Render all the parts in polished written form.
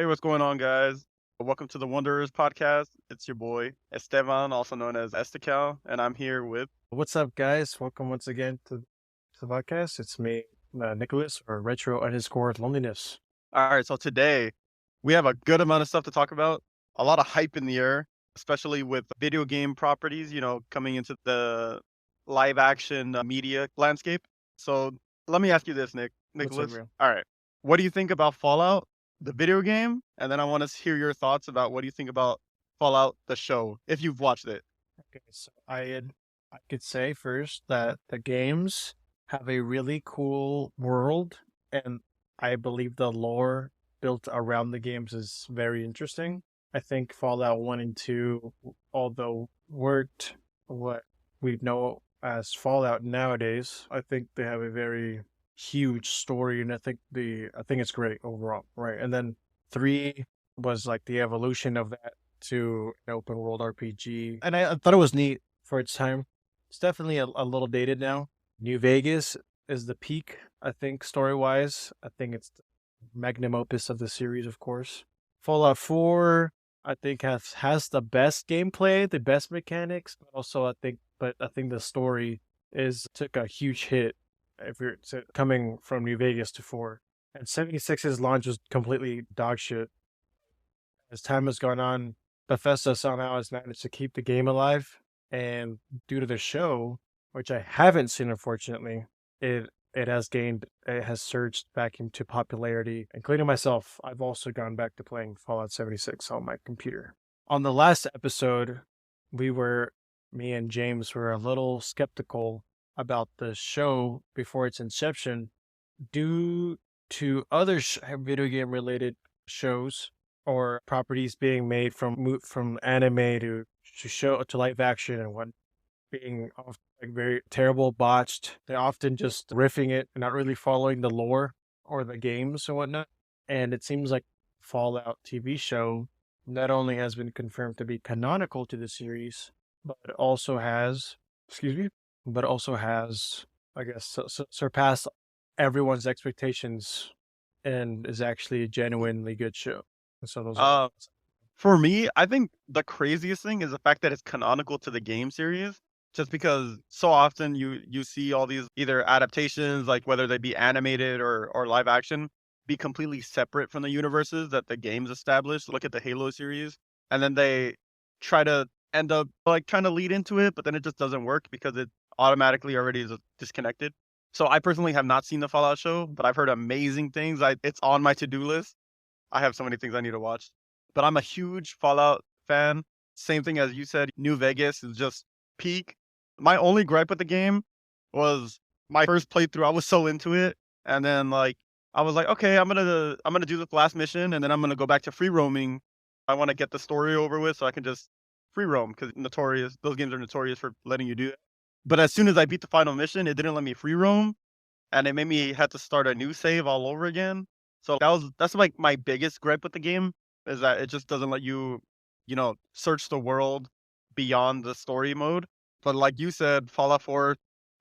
Hey, what's going on, guys? Welcome to the Wanderers podcast. It's your boy Esteban, also known as Estical, and I'm here with. What's up, guys? Welcome once again to the podcast. It's me, Nicholas, or retro_loneliness. All right, so today we have a good amount of stuff to talk about. A lot of hype in the air, especially with video game properties, coming into the live action media landscape. So let me ask you this, What's up, Nicholas. bro? All right, what do you think about Fallout, the video game? And then I want to hear your thoughts about what do you think about Fallout, the show, if you've watched it. Okay, so I could say first that the games have a really cool world, and I believe the lore built around the games is very interesting. I think Fallout 1 and 2, although weren't what we know as Fallout nowadays, I think they have a very huge story, and I think it's great overall, right? And then 3 was like the evolution of that to an open world RPG. And I thought it was neat for its time. It's definitely a little dated now. New Vegas is the peak, I think, story wise. I think it's the magnum opus of the series, of course. Fallout 4, I think has the best gameplay, the best mechanics, but also I think the story is took a huge hit if you're coming from New Vegas to 4. And 76's launch was completely dog shit. As time has gone on, Bethesda somehow has managed to keep the game alive, and due to the show, which I haven't seen unfortunately, it has surged back into popularity, including myself. I've also gone back to playing Fallout 76 on my computer. On the last episode, we were me and James were a little skeptical about the show before its inception due to other video game related shows or properties being made from anime to show to live action and what being like very terrible, botched. They're often just riffing it and not really following the lore or the games and whatnot. And it seems like Fallout TV show not only has been confirmed to be canonical to the series, but it also has, excuse me, but also has, I guess, surpassed everyone's expectations and is actually a genuinely good show. So those are my Uh, thoughts. for me, I think the craziest thing is the fact that it's canonical to the game series. Just because so often you see all these either adaptations, like whether they be animated or live action, be completely separate from the universes that the games established. Look at the Halo series, and then they try to end up like trying to lead into it, but then it just doesn't work because it automatically already is disconnected. So I personally have not seen the Fallout show, but I've heard amazing things. It's on my to-do list. I have so many things I need to watch. But I'm a huge Fallout fan. Same thing as you said, New Vegas is just peak. My only gripe with the game was my first playthrough. I was so into it, and then like I was like, okay, I'm gonna do this last mission, and then I'm gonna go back to free roaming. I want to get the story over with, so I can just free roam because notorious those games are notorious for letting you do that. But as soon as I beat the final mission, it didn't let me free roam, and it made me have to start a new save all over again. So that's like my biggest gripe with the game is that it just doesn't let you, search the world beyond the story mode. But like you said, Fallout 4,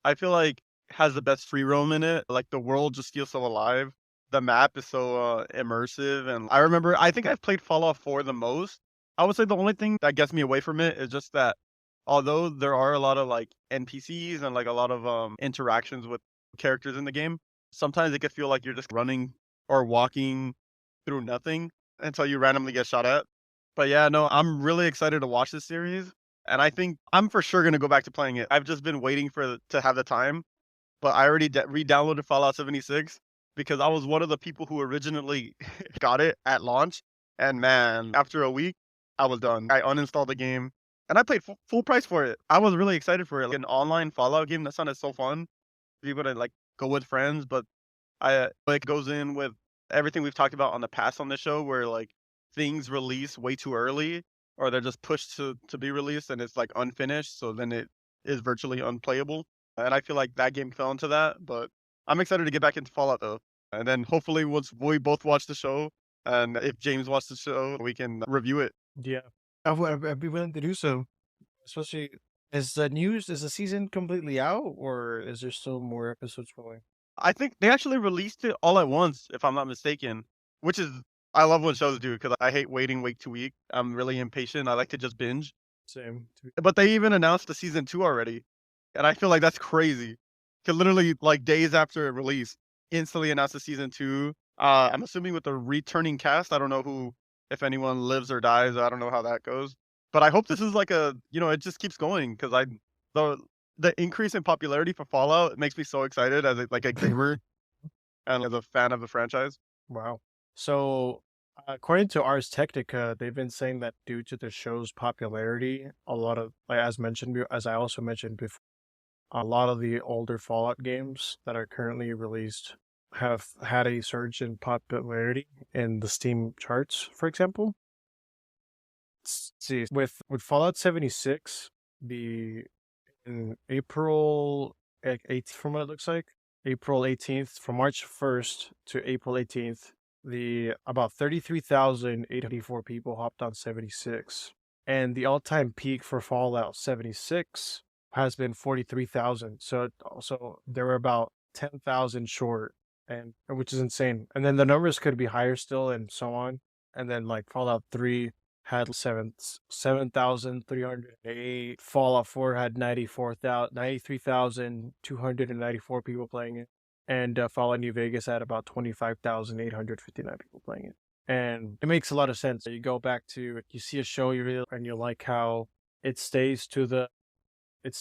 I feel like has the best free roam in it. Like the world just feels so alive. The map is so immersive, and I think I've played Fallout 4 the most. I would say the only thing that gets me away from it is just that although there are a lot of like NPCs and like a lot of interactions with characters in the game, sometimes it could feel like you're just running or walking through nothing until you randomly get shot at. But yeah, no, I'm really excited to watch this series, and I think I'm for sure gonna go back to playing it. I've just been waiting to have the time, but I already re-downloaded Fallout 76 because I was one of the people who originally got it at launch, and man, after a week, I was done. I uninstalled the game, and I paid full price for it. I was really excited for it. Like an online Fallout game that sounded so fun. Be able to like go with friends, but it goes in with everything we've talked about on the past on this show, where like things release way too early, or they're just pushed to be released, and it's like unfinished, so then it is virtually unplayable. And I feel like that game fell into that, but I'm excited to get back into Fallout though. And then hopefully once we both watch the show, and if James watched the show, we can review it. Yeah, I'd be willing to do so. Especially, is the season completely out, or is there still more episodes rolling? I think they actually released it all at once, if I'm not mistaken, which is I love when shows do because I hate waiting week to week. I'm really impatient. I like to just binge. Same. But they even announced the season 2 already, and I feel like that's crazy. Could literally, like, days after it released, instantly announce the season 2. I'm assuming with the returning cast, I don't know who if anyone lives or dies, I don't know how that goes. But I hope this is like a it just keeps going because the the increase in popularity for Fallout makes me so excited as a gamer and as a fan of the franchise. Wow. So, according to Ars Technica, they've been saying that due to the show's popularity, a lot of, like, as I also mentioned before, a lot of the older Fallout games that are currently released have had a surge in popularity in the Steam charts, for example. Let's see, with Fallout 76, the in April 8th, from what it looks like, April 18th, from March 1st to April 18th, the about 33,884 people hopped on 76. And the all-time peak for Fallout 76 has been 43,000. So also there were about 10,000 short, and which is insane. And then the numbers could be higher still and so on. And then like Fallout 3 had 7,308. Fallout 4 had 93,294 people playing it. And Fallout New Vegas had about 25,859 people playing it. And it makes a lot of sense. You go back to, you see a show you really, and you like how it stays to the, it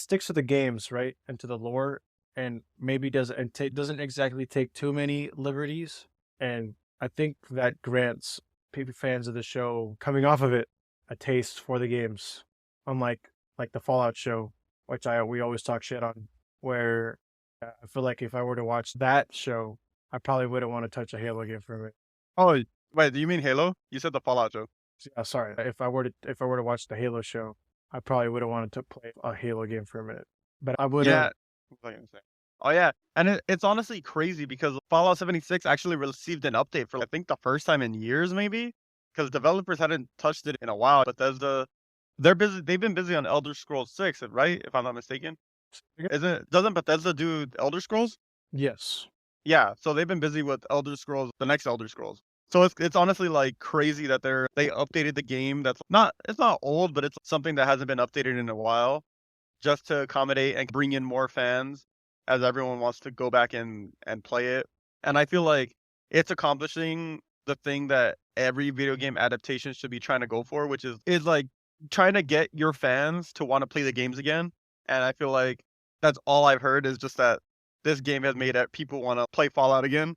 sticks to the games, right? And to the lore, and maybe doesn't exactly take too many liberties. And I think that grants people fans of the show coming off of it a taste for the games, unlike like the Fallout show, which we always talk shit on. Where I feel like if I were to watch that show, I probably wouldn't want to touch a Halo game from it. Oh, wait, do you mean Halo? You said the Fallout show. Sorry, if I were to watch the Halo show, I probably wouldn't want to play a Halo game for a minute. But I would have. Yeah. What was I gonna say? Oh, yeah, and it's honestly crazy because Fallout 76 actually received an update for, I think, the first time in years maybe, because developers hadn't touched it in a while. Bethesda, they've been busy on Elder Scrolls 6, right? If I'm not mistaken. Doesn't Bethesda do Elder Scrolls? Yes. Yeah, so they've been busy with Elder Scrolls, the next Elder Scrolls. So it's honestly, like, crazy that they updated the game that's not it's not old, but it's something that hasn't been updated in a while, just to accommodate and bring in more fans as everyone wants to go back and play it. And I feel like it's accomplishing the thing that every video game adaptation should be trying to go for, which is like trying to get your fans to want to play the games again. And I feel like that's all I've heard is just that this game has made it people want to play Fallout again.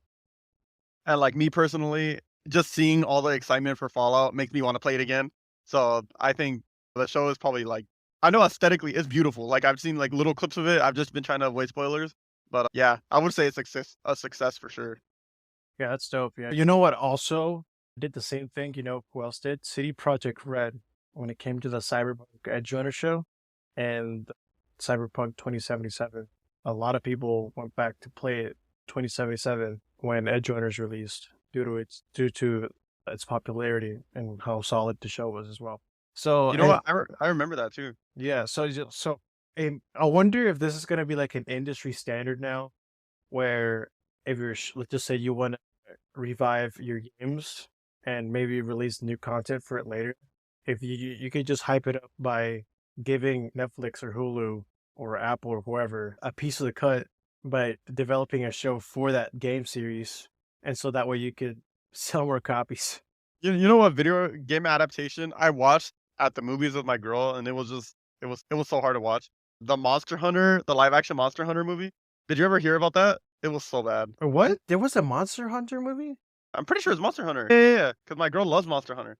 And like me personally, just seeing all the excitement for Fallout makes me want to play it again. So I think the show is probably like I know aesthetically it's beautiful. Like I've seen like little clips of it. I've just been trying to avoid spoilers. But yeah, I would say it's a success for sure. Yeah, that's dope. Yeah. You know what also did the same thing? You know who else did? City Project Red, when it came to the Cyberpunk Edge Runner show and Cyberpunk 2077. A lot of people went back to play it 2077 when Edge Runners released due to its popularity and how solid the show was as well. So, You know and what? I remember that too. yeah, I wonder if this is going to be like an industry standard now, where if let's just say you want to revive your games and maybe release new content for it later, if you could just hype it up by giving Netflix or Hulu or Apple or whoever a piece of the cut by developing a show for that game series, and so that way you could sell more copies. You know what video game adaptation I watched at the movies with my girl, and it was just it was so hard to watch. The Monster Hunter, the live action Monster Hunter movie. Did you ever hear about that? It was so bad. Or what? There was a Monster Hunter movie? I'm pretty sure it's Monster Hunter. Yeah. Because my girl loves Monster Hunter,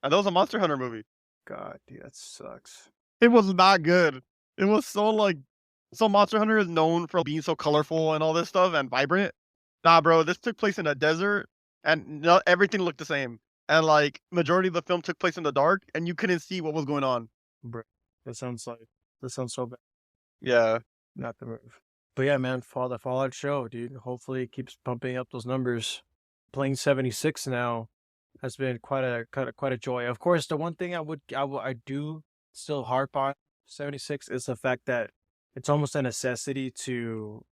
and that was a Monster Hunter movie. God, dude, that sucks. It was not good. It was so like so Monster Hunter is known for being so colorful and all this stuff and vibrant. Nah, bro, this took place in a desert and not everything looked the same. And like majority of the film took place in the dark and you couldn't see what was going on. Bro, that sounds like that sounds so bad. Yeah. Not the move. But yeah, man, the Fallout show, dude. Hopefully it keeps pumping up those numbers. Playing 76 now has been quite a joy. Of course, the one thing I do still harp on 76 is the fact that it's almost a necessity to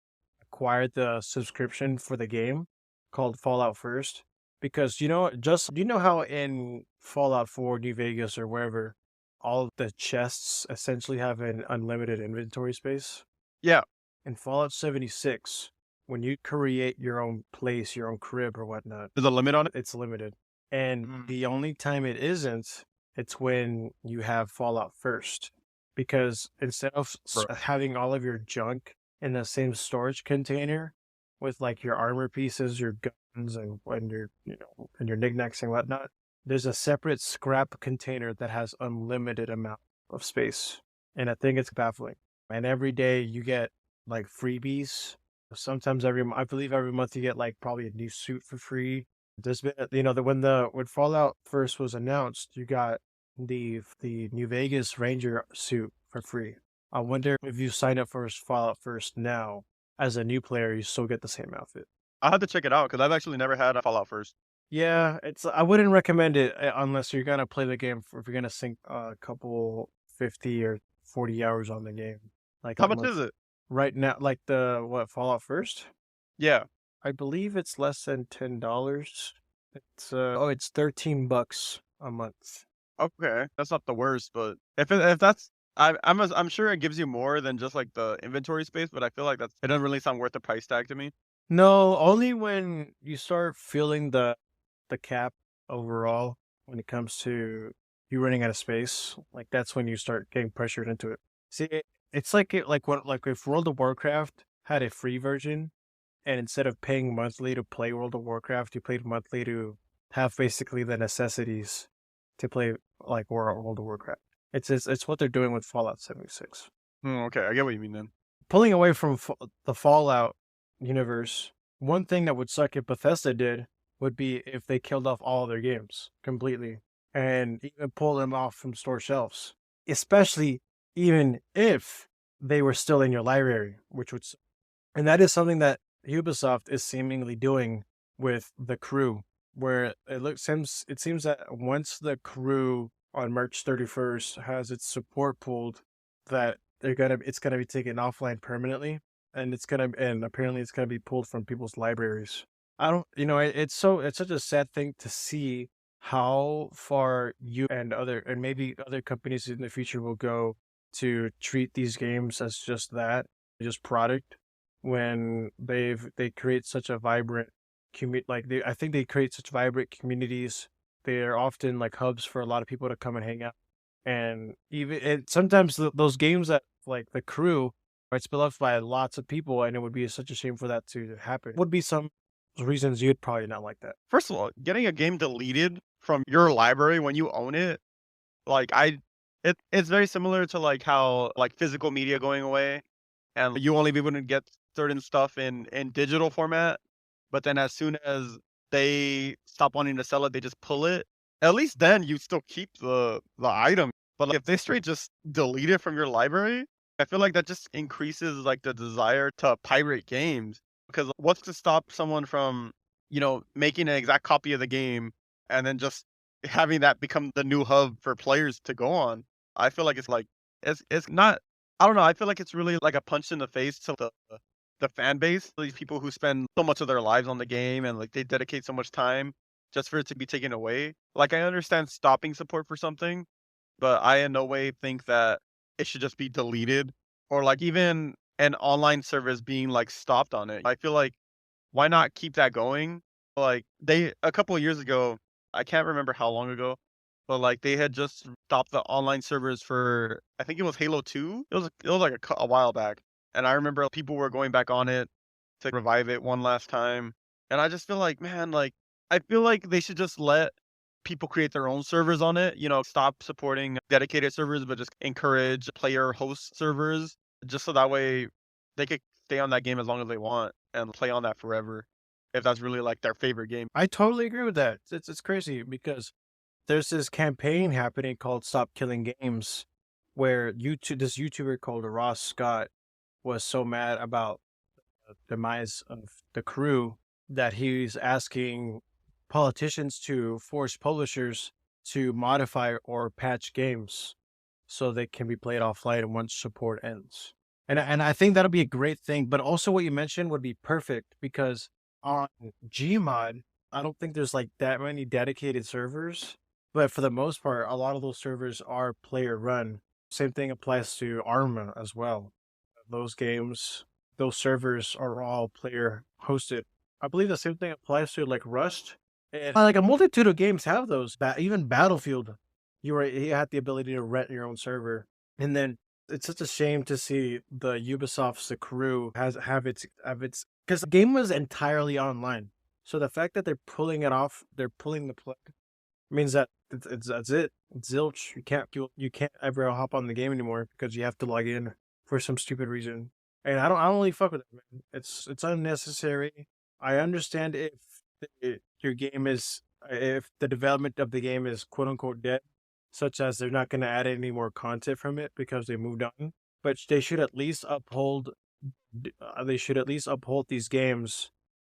acquire the subscription for the game called Fallout First, because do you know how in Fallout 4, New Vegas, or wherever, all the chests essentially have an unlimited inventory space? Yeah, In Fallout 76, when you create your own place, your own crib or whatnot, there's a limit on it. it's limited. And Mm, the only time it isn't, it's when you have Fallout First. Because instead of bro. having all of your junk in the same storage container with like your armor pieces, your guns, and your and your knickknacks and whatnot, there's a separate scrap container that has unlimited amount of space. And I think it's baffling. And every day you get like freebies. Sometimes I believe every month you get like probably a new suit for free. There's been, when Fallout first was announced, you got the New Vegas Ranger suit for free. I wonder if you sign up for Fallout First now, as a new player, you still get the same outfit. I had to check it out because I've actually never had a Fallout First. Yeah, I wouldn't recommend it unless you're gonna play the game if you're gonna sink a couple 50 or 40 hours on the game. Like How much is almost it? right now, like the what Fallout First? Yeah. I believe it's less than $10. It's $13 a month. Okay, that's not the worst, but if that's I'm sure it gives you more than just like the inventory space, but I feel like it doesn't really sound worth the price tag to me. No, only when you start feeling the cap overall when it comes to you running out of space. Like that's when you start getting pressured into it. See, it's like if World of Warcraft had a free version, and instead of paying monthly to play World of Warcraft, you paid monthly to have basically the necessities to play like World of Warcraft. It's what they're doing with Fallout 76. Okay, I get what you mean then. Pulling away from the Fallout universe, one thing that would suck if Bethesda did would be if they killed off all their games completely and even pull them off from store shelves, especially even if they were still in your library, which would, and that is something that Ubisoft is seemingly doing with the crew, where it seems that once the crew on March 31st has its support pulled, that it's gonna be taken offline permanently, and apparently it's gonna be pulled from people's libraries. I don't, it's such a sad thing to see how far you and maybe other companies in the future will go to treat these games as just product, when they create such a vibrant I think they create such vibrant communities. They're often like hubs for a lot of people to come and hang out. And sometimes those games that like the crew, it's beloved by lots of people, and it would be such a shame for that to happen. Would be some reasons you'd probably not like that. First of all, getting a game deleted from your library when you own it, like it's very similar to like how like physical media going away and you only be able to get certain stuff in digital format, but then as soon as they stop wanting to sell it, they just pull it. At least then you still keep the item. But like, if they straight just delete it from your library, I feel like that just increases like the desire to pirate games. Because what's to stop someone from, making an exact copy of the game and then just having that become the new hub for players to go on? I feel like it's not. I don't know. I feel like it's really like a punch in the face to the fan base, these people who spend so much of their lives on the game and like they dedicate so much time just for it to be taken away. Like I understand stopping support for something, but I in no way think that it should just be deleted or like even an online service being like stopped on it. I feel like why not keep that going? Like they a couple of years ago, I can't remember how long ago, but like they had just stopped the online servers for I think it was Halo 2. It was like a while back. And I remember people were going back on it to revive it one last time. And I just feel like, man, like I feel like they should just let people create their own servers on it, stop supporting dedicated servers, but just encourage player host servers just so that way they could stay on that game as long as they want and play on that forever if that's really like their favorite game. I totally agree with that. It's crazy because there's this campaign happening called Stop Killing Games, where this YouTuber called Ross Scott was so mad about the demise of the crew that he's asking politicians to force publishers to modify or patch games so they can be played offline once support ends. And I think that'll be a great thing. But also what you mentioned would be perfect because on Gmod, I don't think there's like that many dedicated servers, but for the most part, a lot of those servers are player run. Same thing applies to Arma as well. Those games, those servers are all player hosted. I believe the same thing applies to like Rust. And like a multitude of games have those. Even Battlefield, you had the ability to rent your own server. And then it's such a shame to see the Ubisoft's The Crew have its because the game was entirely online. So the fact that they're pulling it off, they're pulling the plug, means that that's it. It's zilch. You can't ever hop on the game anymore because you have to log in for some stupid reason. And I don't really fuck with it, man. It's unnecessary. I understand your game is if the development of the game is quote unquote dead, such as they're not going to add any more content from it because they moved on. But they should at least uphold. They should at least uphold these games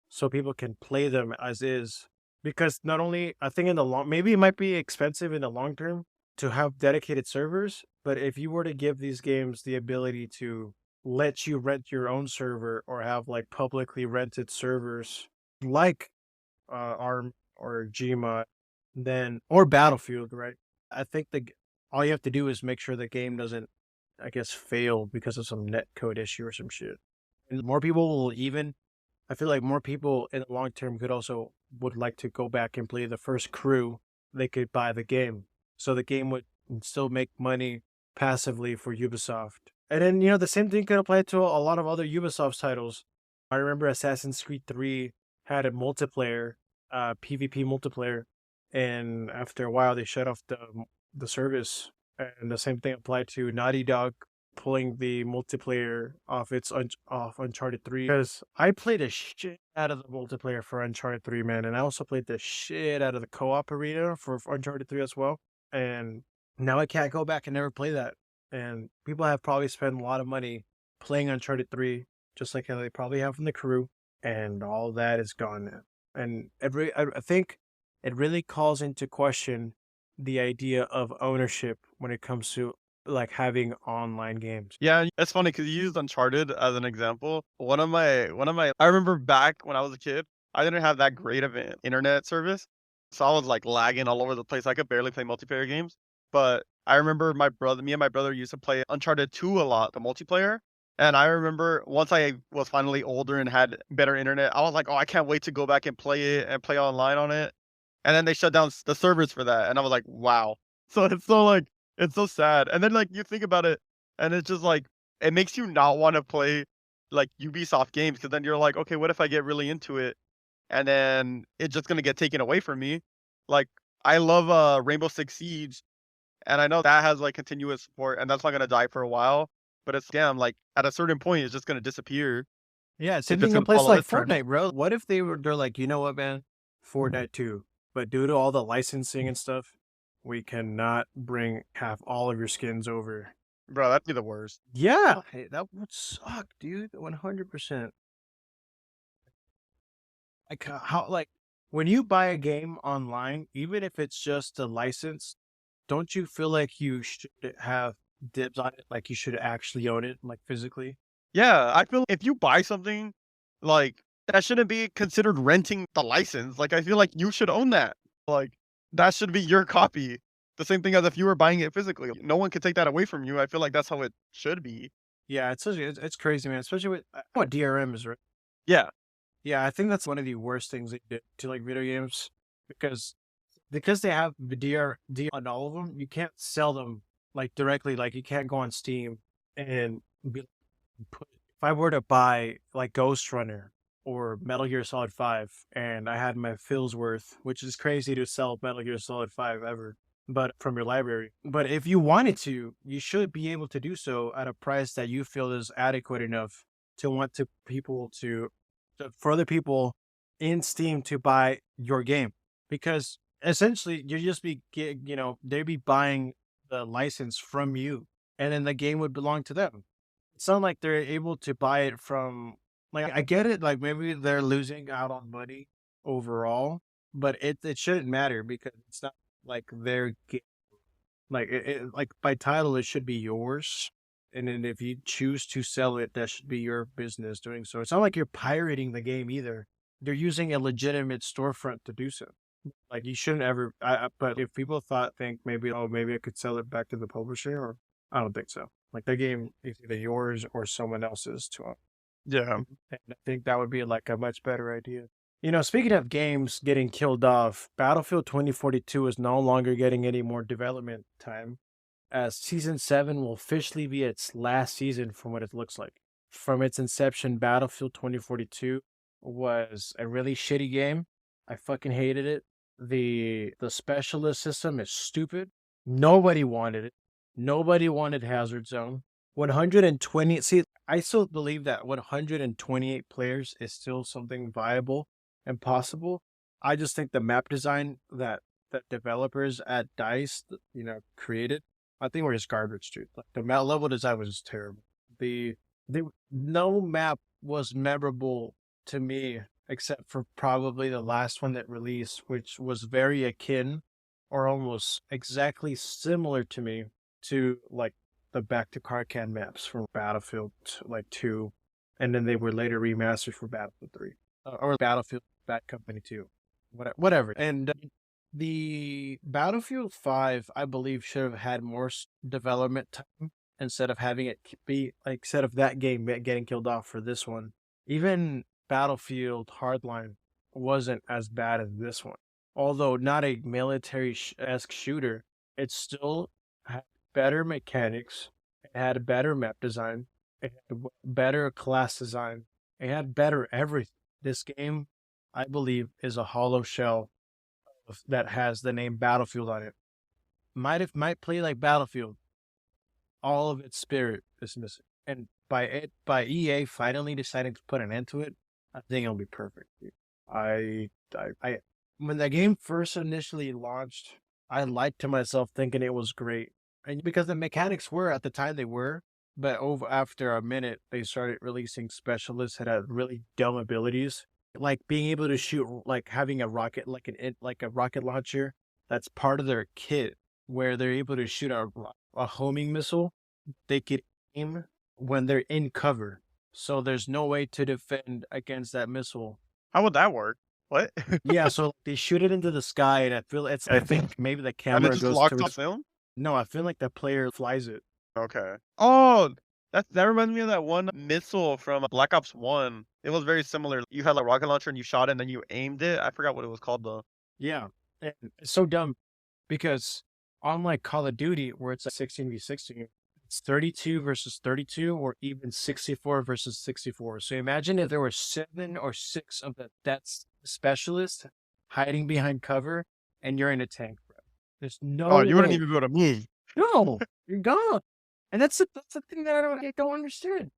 so people can play them as is. Because not only I think in the long, maybe it might be expensive in the long term to have dedicated servers, but if you were to give these games the ability to let you rent your own server or have like publicly rented servers like ARM or Gma, then or Battlefield, right? I think all you have to do is make sure the game doesn't, I guess, fail because of some net code issue or some shit. And more people will even. I feel like more people in the long term would like to go back and play the first Crew. They could buy the game, so the game would still make money passively for Ubisoft. And then the same thing could apply to a lot of other Ubisoft titles. I remember Assassin's Creed 3 had a multiplayer, PvP multiplayer, and after a while they shut off the service. And the same thing applied to Naughty Dog pulling the multiplayer off Uncharted 3 because I played the shit out of the multiplayer for Uncharted 3, man, and I also played the shit out of the co-op arena for Uncharted 3 as well. And now I can't go back and never play that. And people have probably spent a lot of money playing Uncharted 3, just like how they probably have from The Crew, and all that is gone now. And I think it really calls into question the idea of ownership when it comes to like having online games. Yeah, it's funny because you used Uncharted as an example. I remember back when I was a kid, I didn't have that great of an internet service, so I was like lagging all over the place. I could barely play multiplayer games. But I remember me and my brother used to play Uncharted 2 a lot, the multiplayer. And I remember once I was finally older and had better internet, I was like, oh, I can't wait to go back and play it and play online on it. And then they shut down the servers for that, and I was like, wow. So it's so sad. And then, like, you think about it, and it's just like it makes you not wanna play, like, Ubisoft games because then you're like, "Okay, what if I get really into it, and then it's just gonna get taken away from me?" Like, I love, Rainbow Six Siege, and I know that has, like, continuous support, and that's not gonna die for a while, but it's damn, like, at a certain point, it's just gonna disappear Yeah, same if it's thing gonna applies to follow like its terms. Fortnite, bro. What if they're like, you know what, man? Fortnite too. But due to all the licensing and stuff, we cannot have all of your skins over. Bro, that'd be the worst. Yeah, hey, that would suck, dude. 100%. Like how like when you buy a game online, even if it's just a license, don't you feel like you should have dibs on it? Like you should actually own it, like physically? Yeah, I feel if you buy something, like, that shouldn't be considered renting the license, like, I feel like you should own that. Like, that should be your copy. The same thing as if you were buying it physically. No one can take that away from you. I feel like that's how it should be. Yeah, it's crazy, man. Especially with what DRM is, right? Yeah. Yeah, I think that's one of the worst things they did to like video games because they have the DR on all of them. You can't sell them like directly. Like you can't go on Steam and if I were to buy like Ghost Runner or Metal Gear Solid 5 and I had my fills worth, which is crazy to sell Metal Gear Solid 5 ever, but from your library. But if you wanted to, you should be able to do so at a price that you feel is adequate enough to want to people for other people in Steam to buy your game because essentially you just they'd be buying the license from you and then the game would belong to them. It's not like they're able to buy it from like I get it, like maybe they're losing out on money overall, but it shouldn't matter because it's not like their game. Like like by title, it should be yours, and then if you choose to sell it, that should be your business doing so. It's not like you're pirating the game either. they're using a legitimate storefront to do so. Like you shouldn't ever. But if people think maybe, oh, maybe I could sell it back to the publisher, or I don't think so. Like the game is either yours or someone else's to own. Yeah. And I think that would be like a much better idea. Speaking of games getting killed off, Battlefield 2042 is no longer getting any more development time, as Season 7 will officially be its last season from what it looks like. From its inception, Battlefield 2042 was a really shitty game. I fucking hated it. The specialist system is stupid. Nobody wanted it. Nobody wanted Hazard Zone. 120. See, I still believe that 128 players is still something viable and possible. I just think the map design that developers at DICE, created, I think we're just garbage, dude. Like the map level design was just terrible. The no map was memorable to me except for probably the last one that released, which was very akin or almost exactly similar to me to like the Back to Karkan maps from Battlefield like 2, and then they were later remastered for Battlefield 3 or Battlefield Bad Company 2, whatever. And the Battlefield 5, I believe, should have had more development time instead of having it be like instead of that game getting killed off for this one. Even Battlefield Hardline wasn't as bad as this one. Although not a military-esque shooter, it still had better mechanics, it had better map design, it had better class design, it had better everything. This game, I believe, is a hollow shell that has the name Battlefield on it. Might play like Battlefield. All of its spirit is missing. And by EA finally deciding to put an end to it, I think it'll be perfect. I when the game first initially launched, I lied to myself thinking it was great. And because the mechanics were at the time they were, but over after a minute they started releasing specialists that had really dumb abilities, like being able to shoot, like having a rocket, like a rocket launcher that's part of their kit, where they're able to shoot a homing missile. They could aim when they're in cover, so there's no way to defend against that missile. How would that work? What? Yeah, so they shoot it into the sky, and I think maybe the And it camera just goes locked off towards. film? No, I feel like the player flies it. Okay. Oh, that reminds me of that one missile from Black Ops 1. It was very similar. You had a rocket launcher and you shot it and then you aimed it. I forgot what it was called though. Yeah, and it's so dumb because unlike Call of Duty, where it's a 16v16, it's 32 versus 32, or even 64 versus 64. So imagine if there were 7 or 6 of that specialist hiding behind cover, and you're in a tank, bro. There's no Oh, you wouldn't way. even be able to move. No, you're gone. And that's the thing that I don't understand.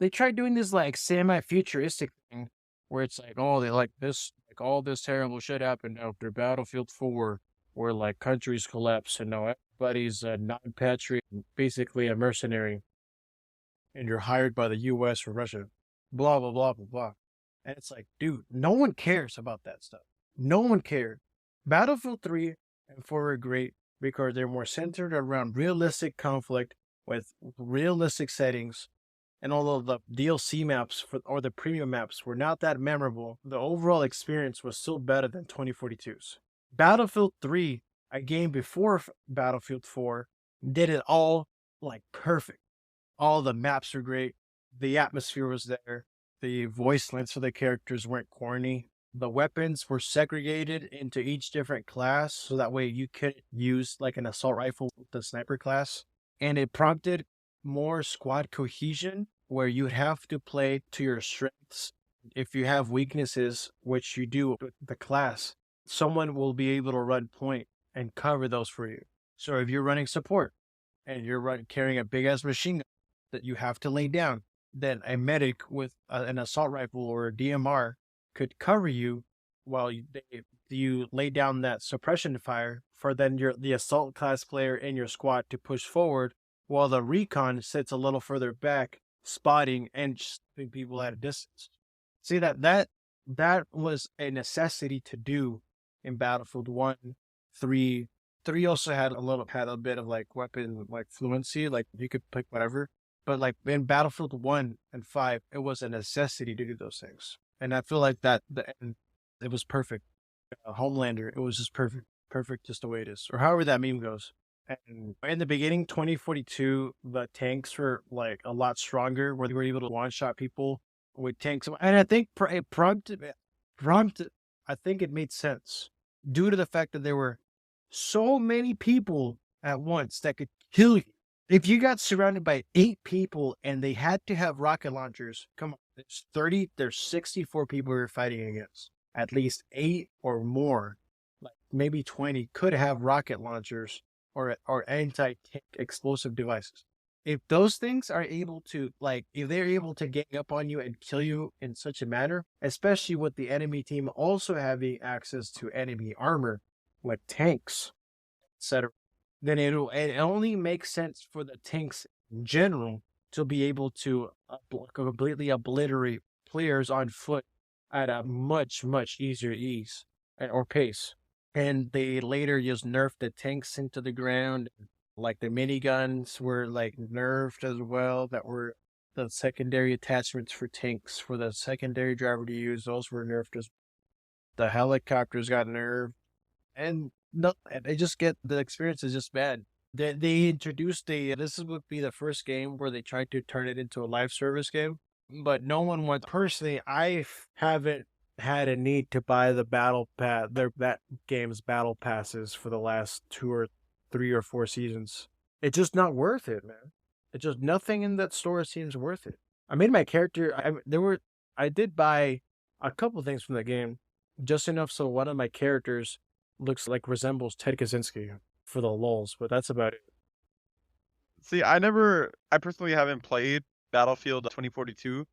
They tried doing this like semi-futuristic thing where it's like, oh, they like this, like all this terrible shit happened after Battlefield 4, where like countries collapse and now everybody's a non-patriot, basically a mercenary, and you're hired by the U.S. or Russia. Blah blah blah blah blah. And it's like, dude, no one cares about that stuff. No one cared. Battlefield 3 and 4 are great because they're more centered around realistic conflict with realistic settings, and although the DLC maps or the premium maps were not that memorable, the overall experience was still better than 2042's. Battlefield 3, a game before Battlefield 4, did it all like perfect. All the maps were great, the atmosphere was there, the voice lines for the characters weren't corny. The weapons were segregated into each different class, so that way you could use like an assault rifle with the sniper class. And it prompted more squad cohesion, where you have to play to your strengths. If you have weaknesses, which you do with the class, someone will be able to run point and cover those for you. So if you're running support and you're carrying a big ass machine gun that you have to lay down, then a medic with an assault rifle or a DMR could cover you while you lay down that suppression fire for then the assault class player in your squad to push forward, while the recon sits a little further back, spotting and stopping people at a distance. See that was a necessity to do in Battlefield 1, 3. 3 also had a bit of like weapon like fluency, like you could pick whatever. But like in Battlefield 1 and 5, it was a necessity to do those things. And I feel like that and it was perfect. Homelander, it was just perfect, perfect, just the way it is, or however that meme goes. And in the beginning, 2042, the tanks were like a lot stronger, where they were able to one shot people with tanks. And I think it prompted. I think it made sense due to the fact that there were so many people at once that could kill you. If you got surrounded by 8 people and they had to have rocket launchers, come on, there's 64 people you're fighting against. At least 8 or more, like maybe 20, could have rocket launchers or anti-tank explosive devices. If those things are able to, like, if they're able to gang up on you and kill you in such a manner, especially with the enemy team also having access to enemy armor, like tanks, etc., then it only makes sense for the tanks in general to be able to completely obliterate players on foot at a much, much easier ease or pace. And they later just nerfed the tanks into the ground. Like the miniguns were like nerfed as well, that were the secondary attachments for tanks for the secondary driver to use. Those were nerfed as the helicopters got nerfed. And no, they just get the experience is just bad. They introduced this would be the first game where they tried to turn it into a live service game, but no one wants. Personally, I haven't had a need to buy the battle pass, that game's battle passes for the last 2 or 3 or 4 seasons. It's just not worth it, man. It's just nothing in that store seems worth it. I made my character. I did buy a couple things from the game, just enough so one of my characters looks like resembles Ted Kaczynski for the lulz, but that's about it. See, I personally haven't played Battlefield 2042,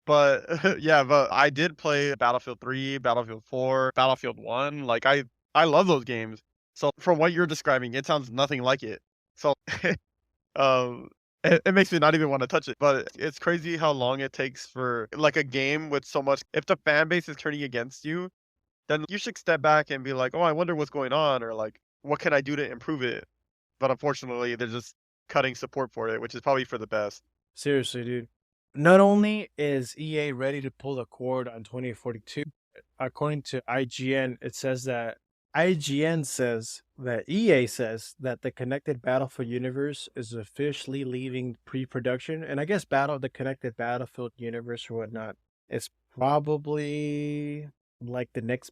but yeah, but I did play Battlefield 3, Battlefield 4, Battlefield 1. Like I love those games. So from what you're describing, it sounds nothing like it. So um it makes me not even want to touch it. But it's crazy how long it takes for like a game with so much if the fan base is turning against you, then you should step back and be like, "Oh, I wonder what's going on," or like, "What can I do to improve it?" But unfortunately, they're just cutting support for it, which is probably for the best. Seriously, dude. Not only is EA ready to pull the cord on 2042, according to IGN, it says that EA says that the connected Battlefield universe is officially leaving pre-production, and I guess the connected Battlefield universe or whatnot is probably like the next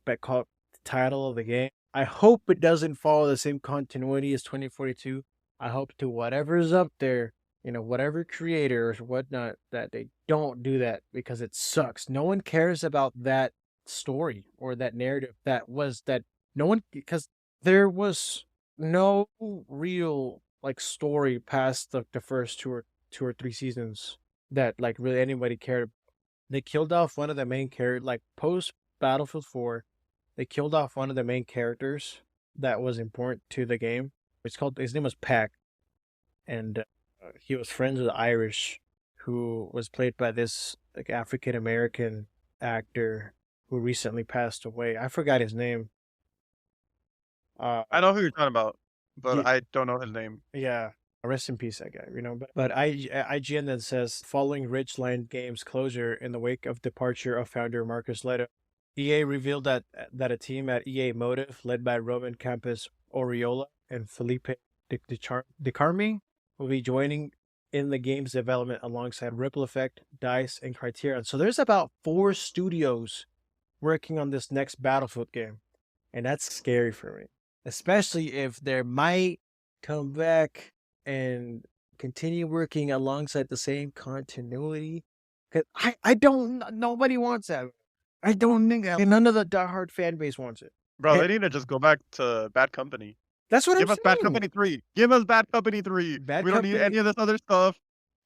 title of the game. I hope it doesn't follow the same continuity as 2042. I hope to whatever's up there, whatever creator or whatnot, that they don't do that because it sucks. No one cares about that story or that narrative that no one, because there was no real like story past the first 2 or 3 seasons that like really anybody cared. They killed off one of the main characters, like post Battlefield 4. They killed off one of the main characters that was important to the game. His name was Pack, and he was friends with Irish, who was played by this like African American actor who recently passed away. I forgot his name. I know who you're talking about, but Ye- I don't know his name. yeah, rest in peace, that guy. But IGN then says following Ridgeline Games closure in the wake of departure of founder Marcus Leto, EA revealed that a team at EA Motive, led by Roman Campos Oriola and Felipe De Carmi, will be joining in the game's development alongside Ripple Effect, DICE, and Criterion. So there's about 4 studios working on this next Battlefield game, and that's scary for me, especially if they might come back and continue working alongside the same continuity. Cause I don't, nobody wants that. I don't think that none of the diehard fan base wants it. Bro, And they need to just go back to Bad Company. that's what I'm Give us Bad saying. Company 3. Give us Bad Company 3. Bad We don't need Company. any of this other stuff.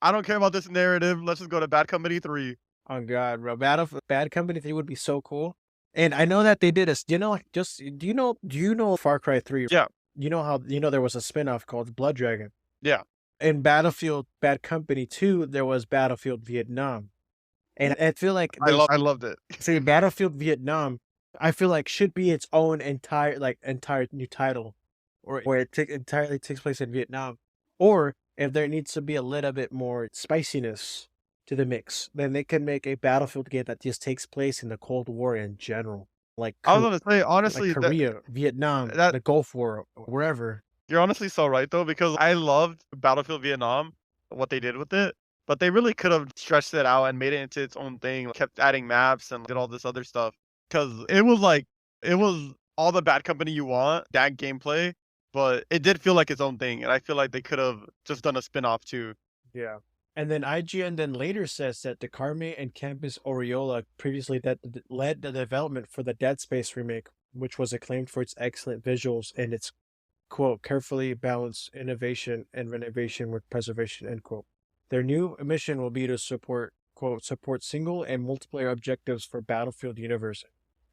I don't care about this narrative. Let's just go to Bad Company 3. Oh god, bro. Bad Company 3 would be so cool. And I know that they did a, do you know Far Cry 3? Yeah, You know how, there was a spin-off called Blood Dragon. yeah. In Battlefield Bad Company 2, there was Battlefield Vietnam. And I feel like I loved it. say Battlefield Vietnam, I feel like should be its own entire new title, or where it entirely takes place in Vietnam, or if there needs to be a little bit more spiciness to the mix, then they can make a Battlefield game that just takes place in the Cold War in general, like I was gonna say like honestly that Korea, Vietnam, that the Gulf War, wherever. you're honestly so right though, because I loved Battlefield Vietnam, what they did with it, but they really could have stretched it out and made it into its own thing, kept adding maps and did all this other stuff. Because it was like it was all the Bad Company you want, that gameplay, but it did feel like its own thing, and I feel like they could have just done a spin-off too. Yeah. And then IGN then later says that DeCarme and Campus Oriola previously led the development for the Dead Space remake, which was acclaimed for its excellent visuals and its quote carefully balanced innovation and renovation with preservation end quote. Their new mission will be to support single and multiplayer objectives for Battlefield Universe,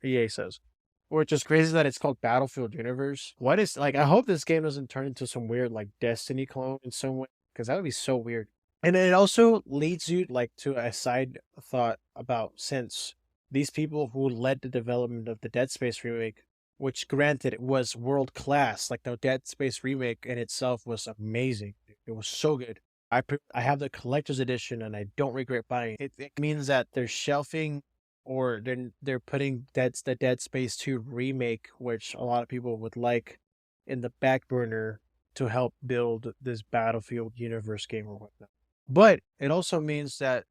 EA says. Which is crazy that it's called Battlefield Universe. What is like? I hope this game doesn't turn into some weird like Destiny clone in some way, because that would be so weird. And it also leads you like to a side thought about, since these people who led the development of the Dead Space remake, which granted it was world class, like the Dead Space remake in itself was amazing. It was so good. I have the collector's edition and I don't regret buying it. It means that they're shelving, or they're putting the Dead Space 2 remake, which a lot of people would like, in the back burner to help build this Battlefield universe game or whatnot. But it also means that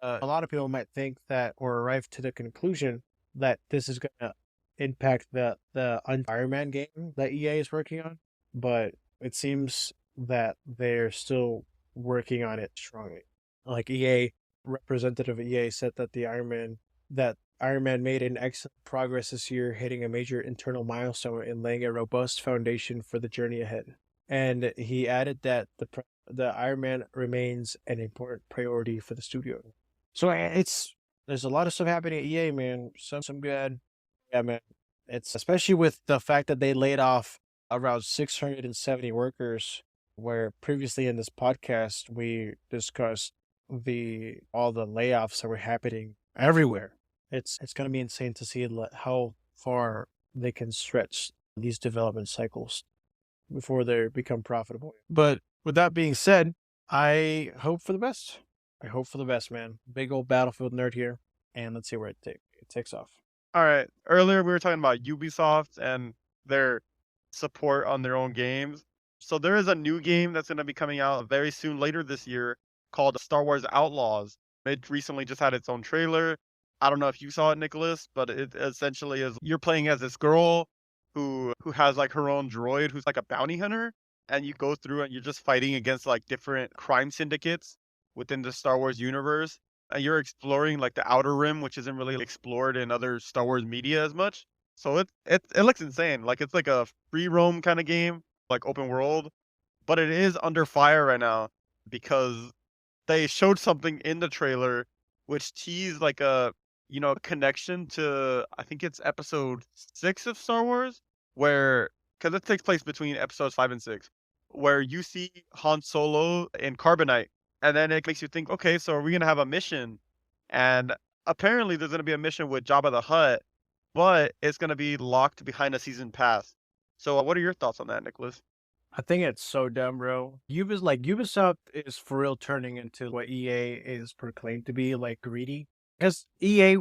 a lot of people might think that, or arrive to the conclusion that this is going to impact the Iron Man game that EA is working on. But it seems that they're still working on it strongly. Like representative of EA said that Iron Man made an excellent progress this year, hitting a major internal milestone and laying a robust foundation for the journey ahead. And he added that the Iron Man remains an important priority for the studio. So there's a lot of stuff happening at EA, man. Some good, yeah, man. It's especially with the fact that they laid off around 670 workers, where previously in this podcast we discussed all the layoffs that were happening everywhere. It's going to be insane to see how far they can stretch these development cycles before they become profitable. But with that being said, I hope for the best. I hope for the best, man. Big old Battlefield nerd here, and let's see where it takes off. All right, earlier we were talking about Ubisoft and their support on their own games. So there is a new game that's going to be coming out very soon later this year called Star Wars Outlaws. It recently just had its own trailer. I don't know if you saw it, Nicholas, but it essentially is you're playing as this girl who has like her own droid who's like a bounty hunter, and you go through and you're just fighting against like different crime syndicates within the Star Wars universe. And you're exploring like the Outer Rim, which isn't really explored in other Star Wars media as much. So it looks insane. Like it's like a free roam kind of game, like open world, but it is under fire right now because they showed something in the trailer which teased like a connection to, I think it's episode 6 of Star Wars, where because it takes place between episodes 5 and 6, where you see Han Solo in Carbonite, and then it makes you think, okay, so are we gonna have a mission? And apparently there's gonna be a mission with Jabba the Hutt, but it's gonna be locked behind a season pass. So what are your thoughts on that, Nicholas? I think it's so dumb, bro. Ubisoft is for real turning into what EA is proclaimed to be, like greedy. Because EA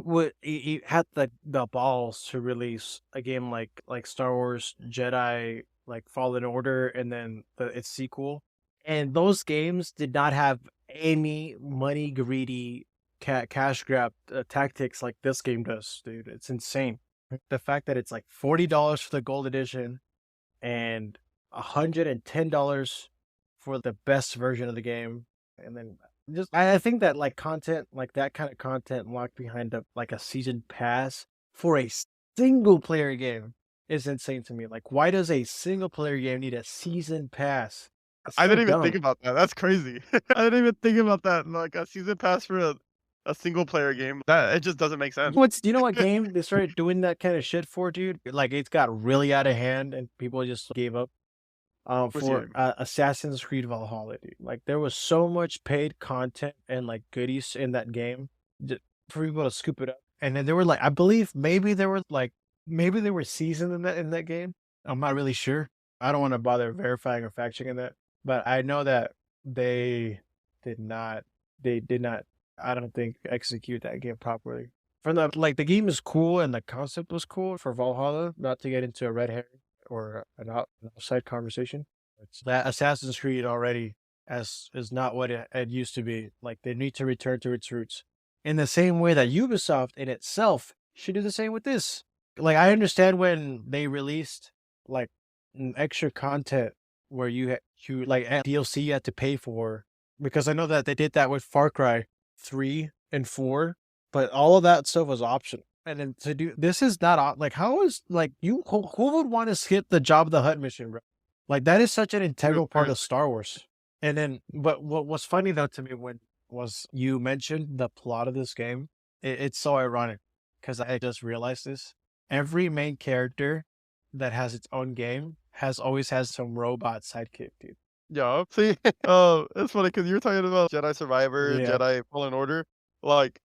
had the balls to release a game like Star Wars Jedi, like Fallen Order, and then its sequel, and those games did not have any money greedy cash grab tactics like this game does, dude. It's insane. The fact that it's like $40 for the gold edition and $110 for the best version of the game, and then I think that like content, like that kind of content locked behind a season pass for a single player game is insane to me. Like, why does a single player game need a season pass? It's I so didn't even think dumb. about that. That's crazy. I didn't even think about that. Like a season pass for a single player game. That it just doesn't make sense. Do you know what game they started doing that kind of shit for, dude? Like, it's got really out of hand and people just gave up. Which For game? Assassin's Creed Valhalla, dude. Like, there was so much paid content and like goodies in that game for people to scoop it up. And then there were like, I believe maybe there were seasons in that game. I'm not really sure. I don't want to bother verifying or fact checking that, but I know that they did not I don't think execute that game properly. From the game is cool and the concept was cool for Valhalla. Not to get into a red herring or an outside conversation. It's that Assassin's Creed already as is not what it used to be. Like they need to return to its roots. In the same way that Ubisoft in itself should do the same with this. Like I understand when they released like extra content where you like DLC you had to pay for, because I know that they did that with Far Cry 3 and 4, but all of that stuff was optional. And then to do this is not like how is like who would want to skip the Job of the Hutt mission, bro? Like that is such an integral part of Seriously. Star Wars. And then, but what was funny though to me when was you mentioned the plot of this game, it's so ironic because I just realized this. Every main character that has its own game has always has some robot sidekick, dude. Yeah. See, it's funny because you're talking about Jedi Survivor, Yeah, Jedi Fallen Order. Like,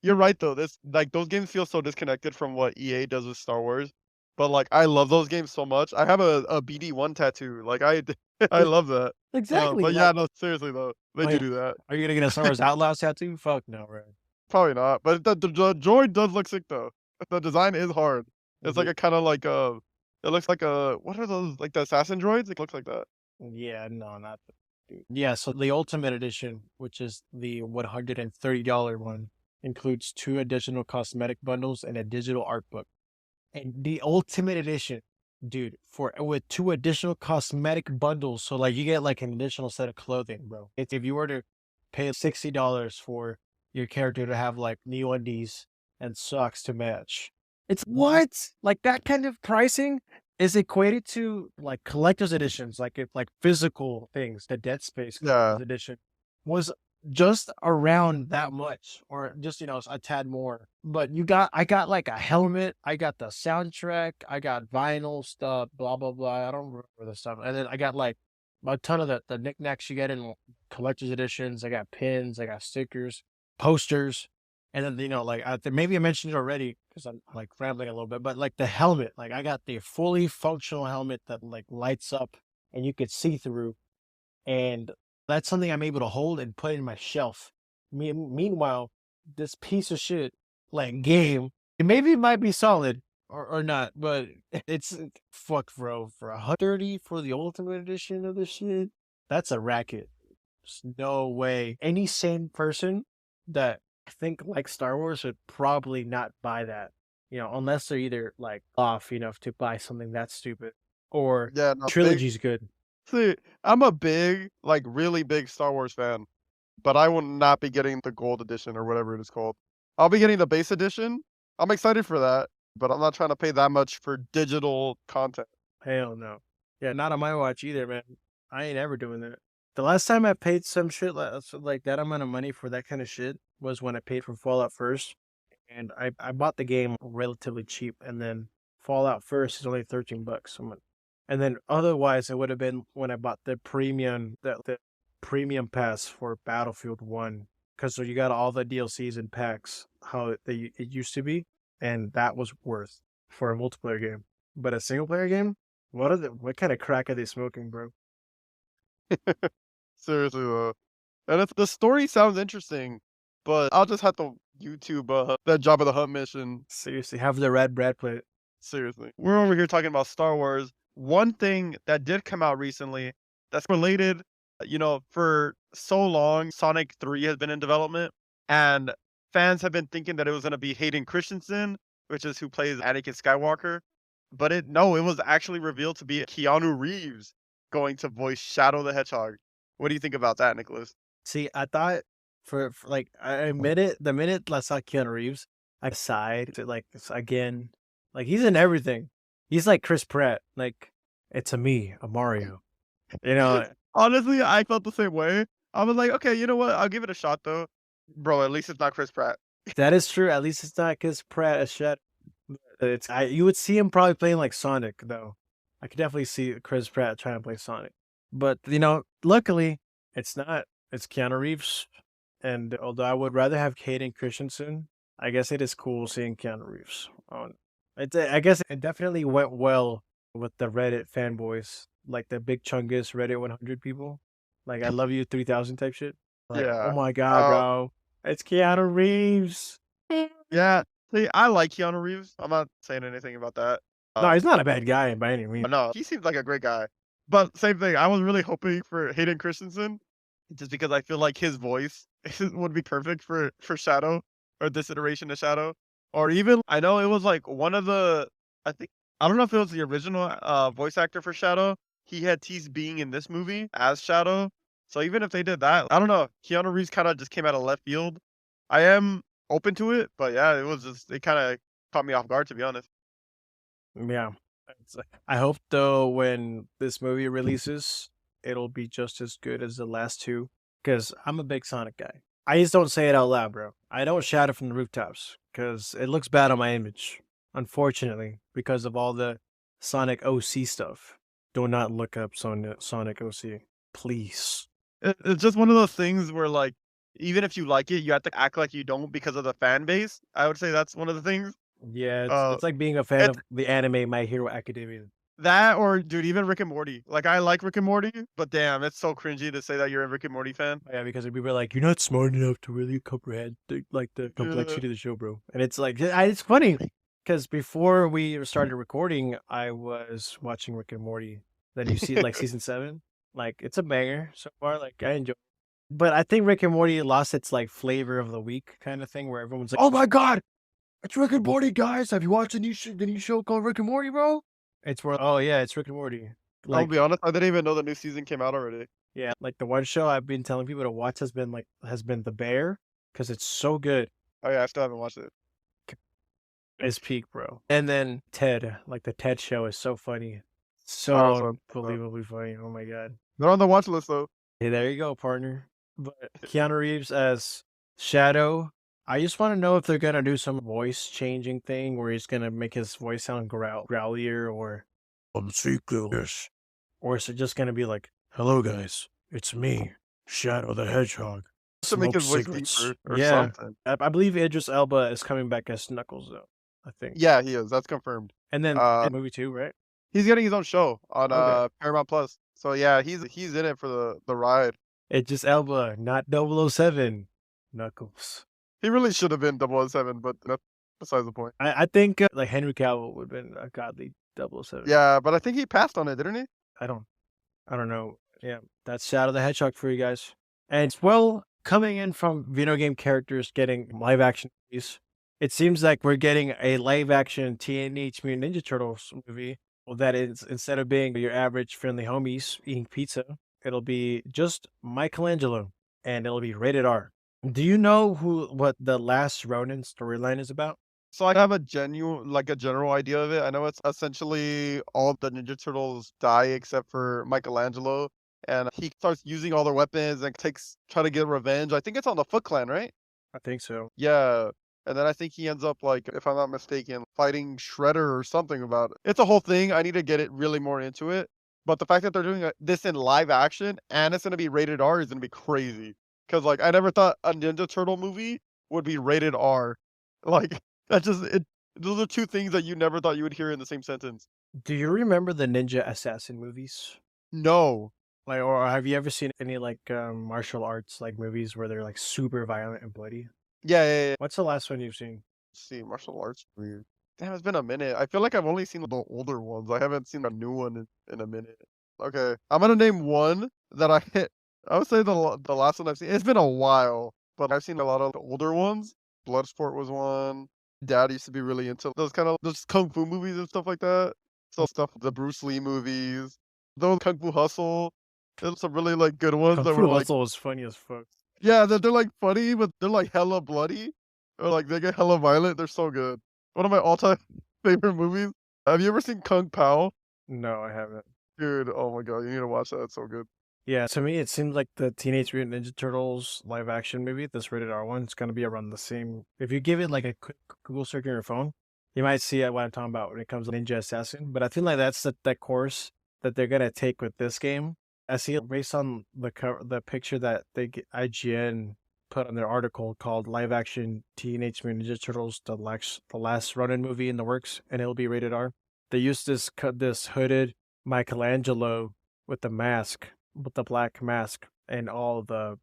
you're right though. This like those games feel so disconnected from what EA does with Star Wars. But like, I love those games so much. I have a BD1 tattoo. Like, I love that. exactly. But yeah, Like, no, seriously though, they oh do yeah, do that. are you gonna get a Star Wars Outlaws tattoo? Fuck no, right? Probably not. But the droid does look sick though. The design is hard. It's like Dude, a kind of like it looks like a what are those like the assassin droids? It looks like that. yeah, no, not the, dude. Yeah, so the Ultimate Edition, which is the $130 one, includes 2 additional cosmetic bundles and a digital art book. And the Ultimate Edition, dude, for with 2 additional cosmetic bundles, so like you get like an additional set of clothing, bro. It's if you were to pay $60 for your character to have like new undies and socks to match. It's what? Like that kind of pricing is equated to like collector's editions, like if like physical things. The Dead Space Yeah. collector's edition was just around that much, or just a tad more. But I got like a helmet, I got the soundtrack, I got vinyl stuff, blah blah blah. I don't remember the stuff, and then I got like a ton of the knickknacks you get in collector's editions. I got pins, I got stickers, posters, and then like maybe I mentioned it already because I'm like rambling a little bit, but like the helmet, like I got the fully functional helmet that like lights up and you could see through, and that's something I'm able to hold and put in my shelf. Meanwhile, this piece of shit like game, maybe it might be solid or not, but it's fuck, bro. For 130 for the Ultimate Edition of this shit, that's a racket. There's no way any sane person that I think like Star Wars would probably not buy that. Unless they're either like off enough to buy something that stupid or Yeah, no, big trilogy's good. see, I'm a big, like, really big Star Wars fan, but I will not be getting the gold edition or whatever it is called. I'll be getting the base edition. I'm excited for that, but I'm not trying to pay that much for digital content. Hell no. Yeah, not on my watch either, man. I ain't ever doing that. The last time I paid some shit like that amount of money for that kind of shit was when I paid for Fallout First, and I bought the game relatively cheap, and then Fallout First is only $13. And then otherwise it would have been when I bought the premium pass for Battlefield 1, because so you got all the DLCs and packs how it used to be, and that was worth for a multiplayer game. But a single player game, what kind of crack are they smoking, bro? Seriously though. And the story sounds interesting, but I'll just have to YouTube that Job of the Hutt mission. Seriously, have the red bread plate. Seriously. We're over here talking about Star Wars. One thing that did come out recently that's related, for so long, Sonic 3 has been in development, and fans have been thinking that it was going to be Hayden Christensen, which is who plays Anakin Skywalker. But no, it was actually revealed to be Keanu Reeves going to voice Shadow the Hedgehog. What do you think about that, Nicholas? See, I thought for like I admit it, the minute I saw Keanu Reeves, I sighed to like again, like he's in everything. He's like Chris Pratt, like it's a me, a Mario. You know, Honestly, I felt the same way. I was like, okay, you know what? I'll give it a shot though. Bro, at least it's not Chris Pratt. that is true. At least it's not Chris Pratt as shit. You would see him probably playing like Sonic though. I could definitely see Chris Pratt trying to play Sonic. But luckily it's not. It's Keanu Reeves. And although I would rather have Hayden Christensen, I guess it is cool seeing Keanu Reeves on. I guess it definitely went well with the Reddit fanboys, like the Big Chungus Reddit 100 people. Like I love you 3000 type shit. Like, oh Yeah. my god, Uh, bro. It's Keanu Reeves. Yeah, see, I like Keanu Reeves. I'm not saying anything about that. No, Uh, he's not a bad guy by any means. no, he seems like a great guy. But same thing, I was really hoping for Hayden Christensen, just because I feel like his voice would be perfect for Shadow, or this iteration of Shadow. Or even I know it was like one of the I think I don't know if it was the original voice actor for Shadow. He had teased being in this movie as Shadow. So even if they did that, I don't know. Keanu Reeves kind of just came out of left field. I am open to it, but yeah, it kind of caught me off guard, to be honest. Yeah. I hope though when this movie releases, it'll be just as good as the last two. Because I'm a big Sonic guy. I just don't say it out loud, bro. I don't shout it from the rooftops because it looks bad on my image. Unfortunately, because of all the Sonic OC stuff. Do not look up Sonic OC, please. It's just one of those things where, like, even if you like it, you have to act like you don't because of the fan base. I would say that's one of the things. Yeah, Uh, it's like being a fan it's of the anime My Hero Academia. that or dude, even Rick and Morty. Like, I like Rick and Morty, but damn, it's so cringy to say that you're a Rick and Morty fan. Yeah, because people are like, "You're not smart enough to really comprehend the Yeah. complexity of the show, bro." And it's like, it's funny because before we started recording, I was watching Rick and Morty. Then you see like season 7, like it's a banger so far. Like I enjoy, but I think Rick and Morty lost its like flavor of the week kind of thing, where everyone's like, "Oh my god, it's Rick and Morty, guys! Have you watched the new show called Rick and Morty, bro?" It's where, oh yeah, it's Rick and Morty. I'll Like be honest, I didn't even know the new season came out already. yeah, like the one show I've been telling people to watch has been The Bear because it's so good. Oh yeah, I still haven't watched it. It's peak, bro. And then Ted, like the Ted show is so funny, Oh, so so unbelievably funny. Oh my god. they're on the watch list though. Hey, there you go, partner. But Keanu Reeves as Shadow. I just want to know if they're gonna do some voice changing thing where he's gonna make his voice sound growlier, or I'm secretless, or is it just gonna be like, "Hello, guys, it's me, Shadow the Hedgehog. To make Smoke his voice cigarettes." deeper or Yeah, something. I believe Idris Elba is coming back as Knuckles, though. I think, Yeah, he is. That's confirmed. and then Uh, in movie 2, right? he's getting his own show on Okay, Paramount Plus. So yeah, he's in it for the ride. Idris Elba, not 007, Knuckles. He really should have been 007, but that's besides the point. I think like Henry Cavill would have been a godly 007. Yeah, but I think he passed on it, didn't he? I don't I don't know. Yeah, that's Shadow the Hedgehog for you guys. And well, coming in from video game characters getting live action movies, it seems like we're getting a live action Teenage Mutant Ninja Turtles movie. Well, that is, instead of being your average friendly homies eating pizza, it'll be just Michelangelo, and it'll be rated R. Do you know what the Last Ronin storyline is about? So I have a general idea of it. I know it's essentially all the Ninja Turtles die except for Michelangelo, and he starts using all their weapons and try to get revenge. I think it's on the Foot Clan, right? I think so. Yeah. And then I think he ends up like, if I'm not mistaken, fighting Shredder or something about it. It's a whole thing. I need to get it really more into it. But the fact that they're doing this in live action and it's gonna be rated R is gonna be crazy. Cause like I never thought a Ninja Turtle movie would be rated R. Like that just it those are two things that you never thought you would hear in the same sentence. Do you remember the Ninja Assassin movies? No. Like, or have you ever seen any like martial arts like movies where they're like super violent and bloody? Yeah, yeah, yeah. What's the last one you've seen? Let's see, martial arts weird. Damn, it's been a minute. I feel like I've only seen the older ones. I haven't seen a new one in a minute. Okay, I'm gonna name one that I hit. I would say the last one I've seen. It's been a while, but I've seen a lot of the older ones. Bloodsport was one. Dad used to be really into those kind of those kung fu movies and stuff like that. So stuff, the Bruce Lee movies, those Kung Fu Hustle. There's some really like good ones Kung that were Fu like, Hustle was funny as fuck. yeah, they're like funny, but they're like hella bloody or like they get hella violent. They're so good. One of my all-time favorite movies. Have you ever seen Kung Pao? No, I haven't. Dude, oh my god, you need to watch that. It's so good. Yeah, to me, it seems like the Teenage Mutant Ninja Turtles live action movie, this rated R one, is gonna be around the same. If you give it like a quick Google search on your phone, you might see what I'm talking about when it comes to Ninja Assassin. But I feel like that's that course that they're gonna take with this game. I see it based on the picture that IGN put on their article called "Live Action Teenage Mutant Ninja Turtles: the Last Ronin movie in the works," and it'll be rated R. They used this hooded Michelangelo with the mask, with the black mask, and all the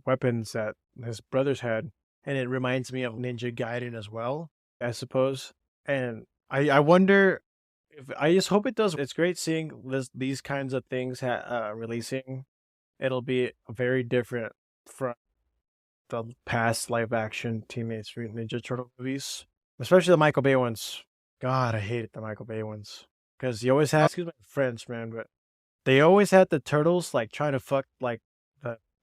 weapons that his brothers had. and it reminds me of Ninja Gaiden as well, I suppose. And I wonder if I just hope it does. It's great seeing these kinds of things releasing. It'll be very different from the past live action Teenage Mutant Ninja Turtle movies, especially the Michael Bay ones. God, I hated the Michael Bay ones because you always had, excuse my French, man, but they always had the turtles like trying to fuck the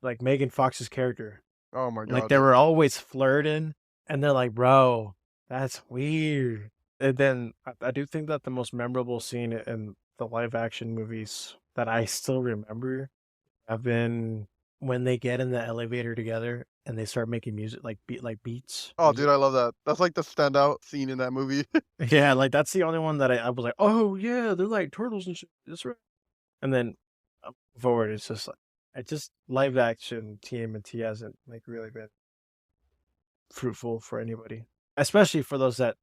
like Megan Fox's character. Oh my Like god. they were always flirting, and they're like, "Bro, that's weird." And then I do think that the most memorable scene in the live action movies that I still remember have been when they get in the elevator together and they start making music like beats Oh, dude, music. I love that. That's like the standout scene in that movie. Yeah, like that's the only one that I was like, oh yeah, they're like turtles and shit. That's right. And then forward, it's just like it just live action TMNT hasn't like really been fruitful for anybody, especially for those that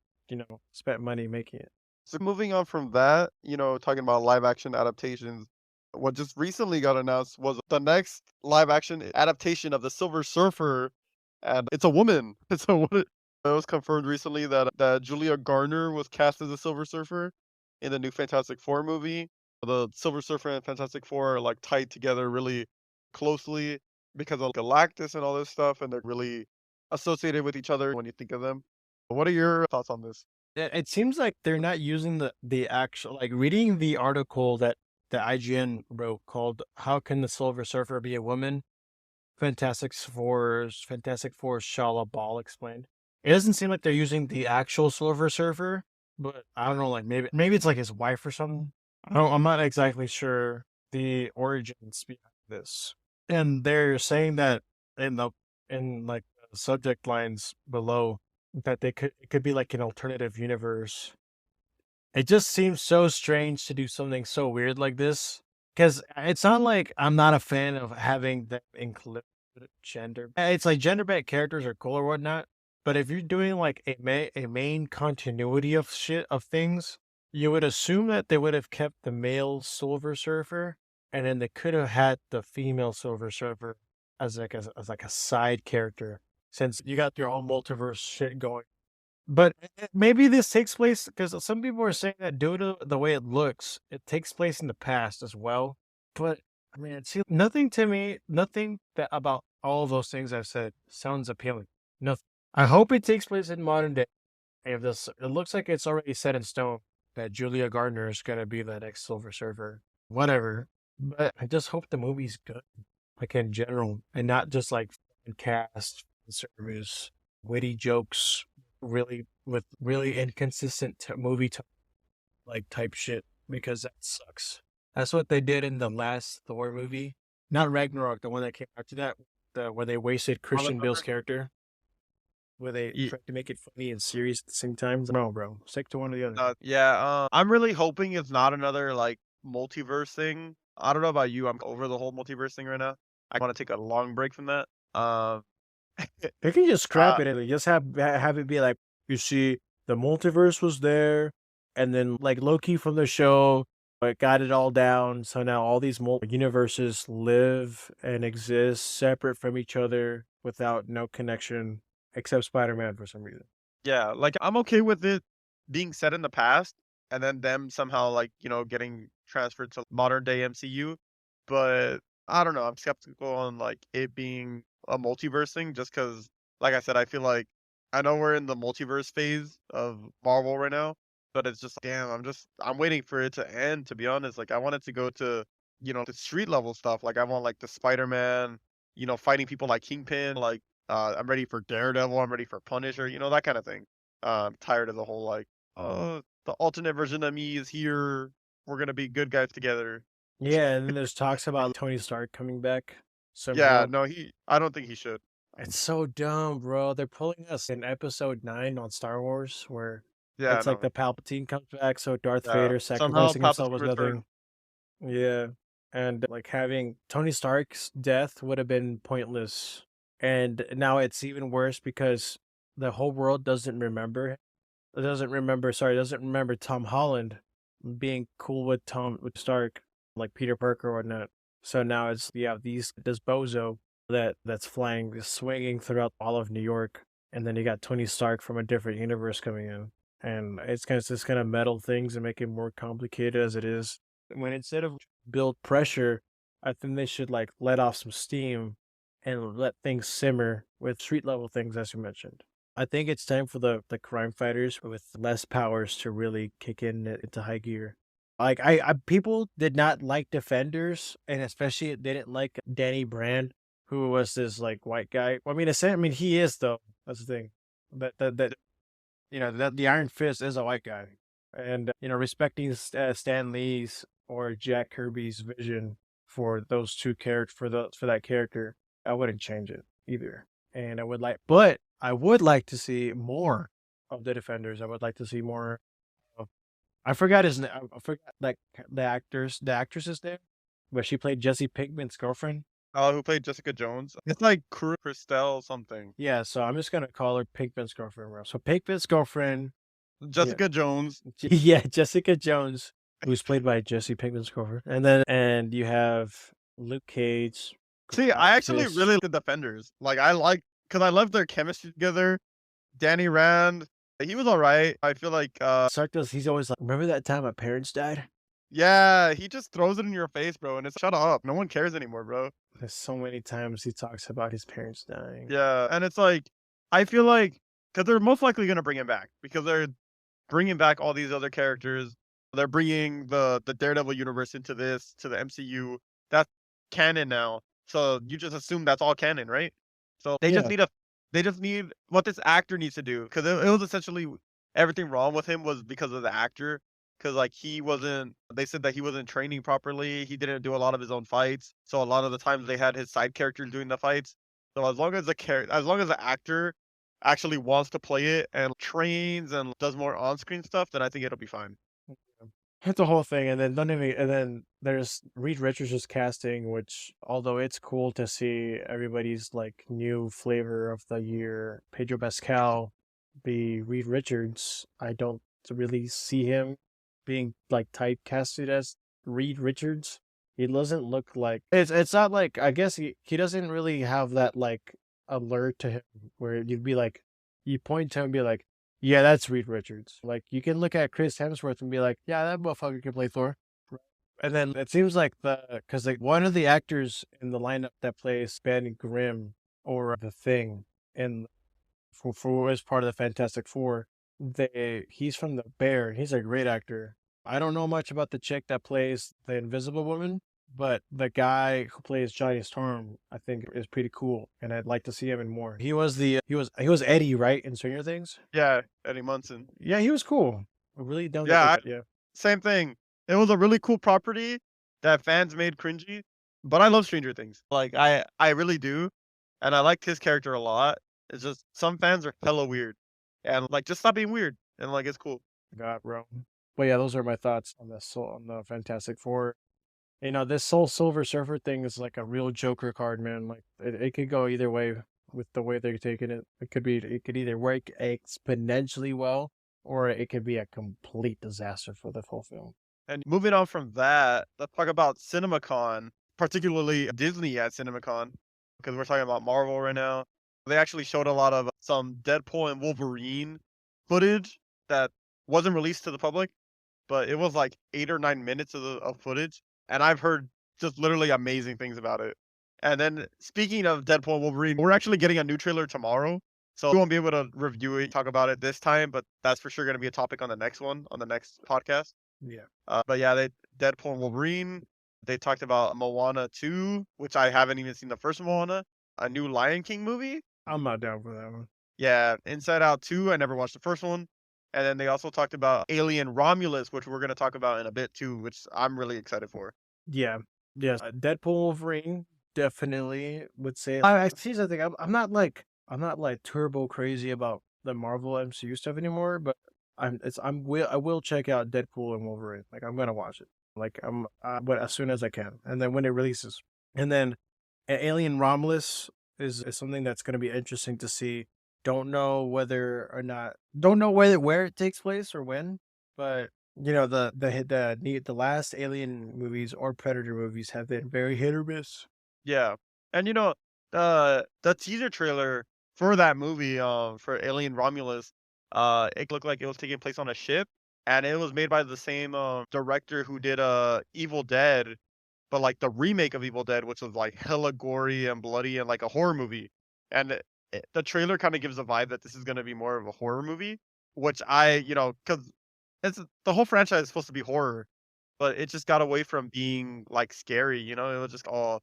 spent money making it. So moving on from that, talking about live action adaptations, what just recently got announced was the next live action adaptation of the Silver Surfer, and it's a woman. It was confirmed recently that Julia Garner was cast as the Silver Surfer in the new Fantastic Four movie. The Silver Surfer and Fantastic Four are like tied together really closely because of Galactus and all this stuff, and they're really associated with each other when you think of them. What are your thoughts on this? It seems like they're not using the actual like reading the article that the IGN wrote called "How Can the Silver Surfer Be a Woman?" Fantastic Four Shala Ball explained. It doesn't seem like they're using the actual Silver Surfer, but I don't know, like maybe it's like his wife or something. I'm not exactly sure the origins behind this. And they're saying that in the in like the subject lines below that it could be like an alternative universe. It just seems so strange to do something so weird like this. Because it's not like I'm not a fan of having them include gender. It's like gender bent characters are cool or whatnot. But if you're doing like a main continuity of shit of things, you would assume that they would have kept the male Silver Surfer, and then they could have had the female Silver Surfer as as like a side character, since you got your own multiverse shit going. But maybe this takes place because some people are saying that due to the way it looks, it takes place in the past as well. But man, see, nothing to me, nothing that about all of those things I've said sounds appealing. Nothing. I hope it takes place in modern day. If this, it looks like it's already set in stone that Julia Gardner is gonna be the next Silver Surfer. Whatever. But I just hope the movie's good, like in general, and not just like cast service, witty jokes, really with really inconsistent movie like type shit because that sucks. That's what they did in the last Thor movie, not Ragnarok, the one that came after that, where they wasted Christian Bale's Motherfucker. character, where they Ye tried to make it funny and serious at the same time. No, bro, stick to one or the other. yeah, I'm really hoping it's not another, like, multiverse thing. I don't know about you, I'm over the whole multiverse thing right now. I wanna take a long break from that. They can just scrap uh, it and just have it be like, you see, the multiverse was there, and then like Loki from the show, it got it all down. So now all these universes live and exist separate from each other without no connection, except Spider-Man for some reason. yeah, like, I'm okay with it being set in the past, and then them somehow, like, getting transferred to modern day MCU, but I don't know, I'm skeptical on, like, it being a multiverse thing just because, like I said, I feel like I know we're in the multiverse phase of Marvel right now, but it's just, damn, I'm waiting for it to end, to be honest, like, I want it to go to, the street level stuff, like, I want, like, the Spider-Man, fighting people like Kingpin, like, I'm ready for Daredevil, I'm ready for Punisher, that kinda thing. I'm tired of the whole, like, "Oh, the alternate version of me is here. We're gonna be good guys together." Yeah, and then there's talks about Tony Stark coming back Yeah, somehow. no, I don't think he should. It's so dumb, bro. They're pulling us in episode 9 on Star Wars, where Yeah, it's like no. the Palpatine comes back, so Darth Yeah. Vader Somehow sacrificing himself Palpatine was returned. nothing. Yeah. And like having Tony Stark's death would have been pointless. And now it's even worse because the whole world doesn't remember. It doesn't remember Tom Holland being cool with Stark, like Peter Parker or whatnot. So now it's, yeah, these this bozo that's flying, swinging throughout all of New York, and then you got Tony Stark from a different universe coming in, and it's just gonna meddle things and make it more complicated as it is. When instead of build pressure, I think they should like let off some steam and let things simmer with street level things, as you mentioned. I think it's time for the crime fighters with less powers to really kick into high gear. Like I people did not like Defenders, and especially they didn't like Danny Brand, who was this like white guy. Well, I mean, I mean, he is though. That's the thing. That that the Iron Fist is a white guy, and respecting Stan Lee's or Jack Kirby's vision for those two characters for that character, I wouldn't change it either. And but I would like to see more of the Defenders. I would like to see more of I forgot his name. I forgot like the actress's name, but she played Jesse Pinkman's girlfriend. Who played Jessica Jones? It's like Christelle something. Yeah, so I'm just gonna call her Pinkman's girlfriend. Bro. So Pinkman's girlfriend, yeah, Jessica Jones. yeah, Jessica Jones, who's played by Jesse Pinkman's girlfriend, and you have Luke Cage. See, I actually This really like the Defenders. Like, because I love their chemistry together. Danny Rand, he was all right. I feel like, Sark does. He's always like, remember that time my parents died? yeah, he just throws it in your face, bro. And it's shut up. No one cares anymore, bro. There's so many times he talks about his parents dying. Yeah, and it's like, I feel like, because they're most likely gonna bring him back because they're bringing back all these other characters. They're bringing the Daredevil universe into this to the MCU. That's canon now. So you just assume that's all canon, right? So Yeah, they just need what this actor needs to do because it was essentially everything wrong with him was because of the actor. Because like he wasn't, they said that he wasn't training properly. He didn't do a lot of his own fights. So a lot of the times they had his side character doing the fights. So as long as the actor actually wants to play it and trains and does more on-screen stuff, then I think it'll be fine. it's the whole thing, and then don't even, and then there's Reed Richards' casting, which although it's cool to see everybody's like new flavor of the year, Pedro Pascal be Reed Richards, I don't really see him being like typecasted as Reed Richards. He doesn't look like it's not like I guess he doesn't really have that like alert to him where you'd be like you point to him and be like, yeah, that's Reed Richards. Like you can look at Chris Hemsworth and be like, yeah, that motherfucker can play Thor. And then it seems like because like one of the actors in the lineup that plays Ben Grimm or the Thing in for as part of the Fantastic Four, he's from the Bear. He's a great actor. I don't know much about the chick that plays the Invisible Woman, but the guy who plays Johnny Storm, I think, is pretty cool, and I'd like to see him in more. He was Eddie, right, in Stranger Things. Yeah, Eddie Munson. Yeah, he was cool. I really don't get Yeah, the yeah. same thing. It was a really cool property that fans made cringy, but I love Stranger Things. Like I really do, and I liked his character a lot. It's just some fans are hella weird, and like just stop being weird, and like it's cool. God, bro. But yeah, those are my thoughts on on the Fantastic Four. This Soul Silver Surfer thing is like a real Joker card, man. Like it could go either way with the way they're taking it. It could either work exponentially well or it could be a complete disaster for the full film. And moving on from that, let's talk about CinemaCon, particularly Disney at CinemaCon, because we're talking about Marvel right now. They actually showed a lot of some Deadpool and Wolverine footage that wasn't released to the public, but it was like 8 or 9 minutes of footage, and I've heard just literally amazing things about it. And then speaking of Deadpool and Wolverine, we're actually getting a new trailer tomorrow, so we won't be able to review it, talk about it this time, but that's for sure going to be a topic on the next one, on the next podcast. Yeah. But yeah, they Deadpool and Wolverine. They talked about Moana 2, which I haven't even seen the first Moana. A new Lion King movie. I'm not down for that one. Yeah, Inside Out 2. I never watched the first one. And then they also talked about Alien Romulus, which we're gonna talk about in a bit too, which I'm really excited for. Yeah. Yes. Deadpool Wolverine definitely would say here's the thing, I'm not like turbo crazy about the Marvel MCU stuff anymore, but I will check out Deadpool and Wolverine. Like I'm gonna watch it. Like but as soon as I can. And then when it releases. And then Alien Romulus is something that's gonna be interesting to see. Don't know where it takes place or when, but the last Alien movies or Predator movies have been very hit or miss. Yeah. And The teaser trailer for that movie, for Alien Romulus, it looked like it was taking place on a ship, and it was made by the same director who did Evil Dead, but like the remake of Evil Dead, which was like hella gory and bloody and like a horror movie. And the trailer kind of gives a vibe that this is going to be more of a horror movie, which because it's the whole franchise is supposed to be horror, but it just got away from being like scary. It was just all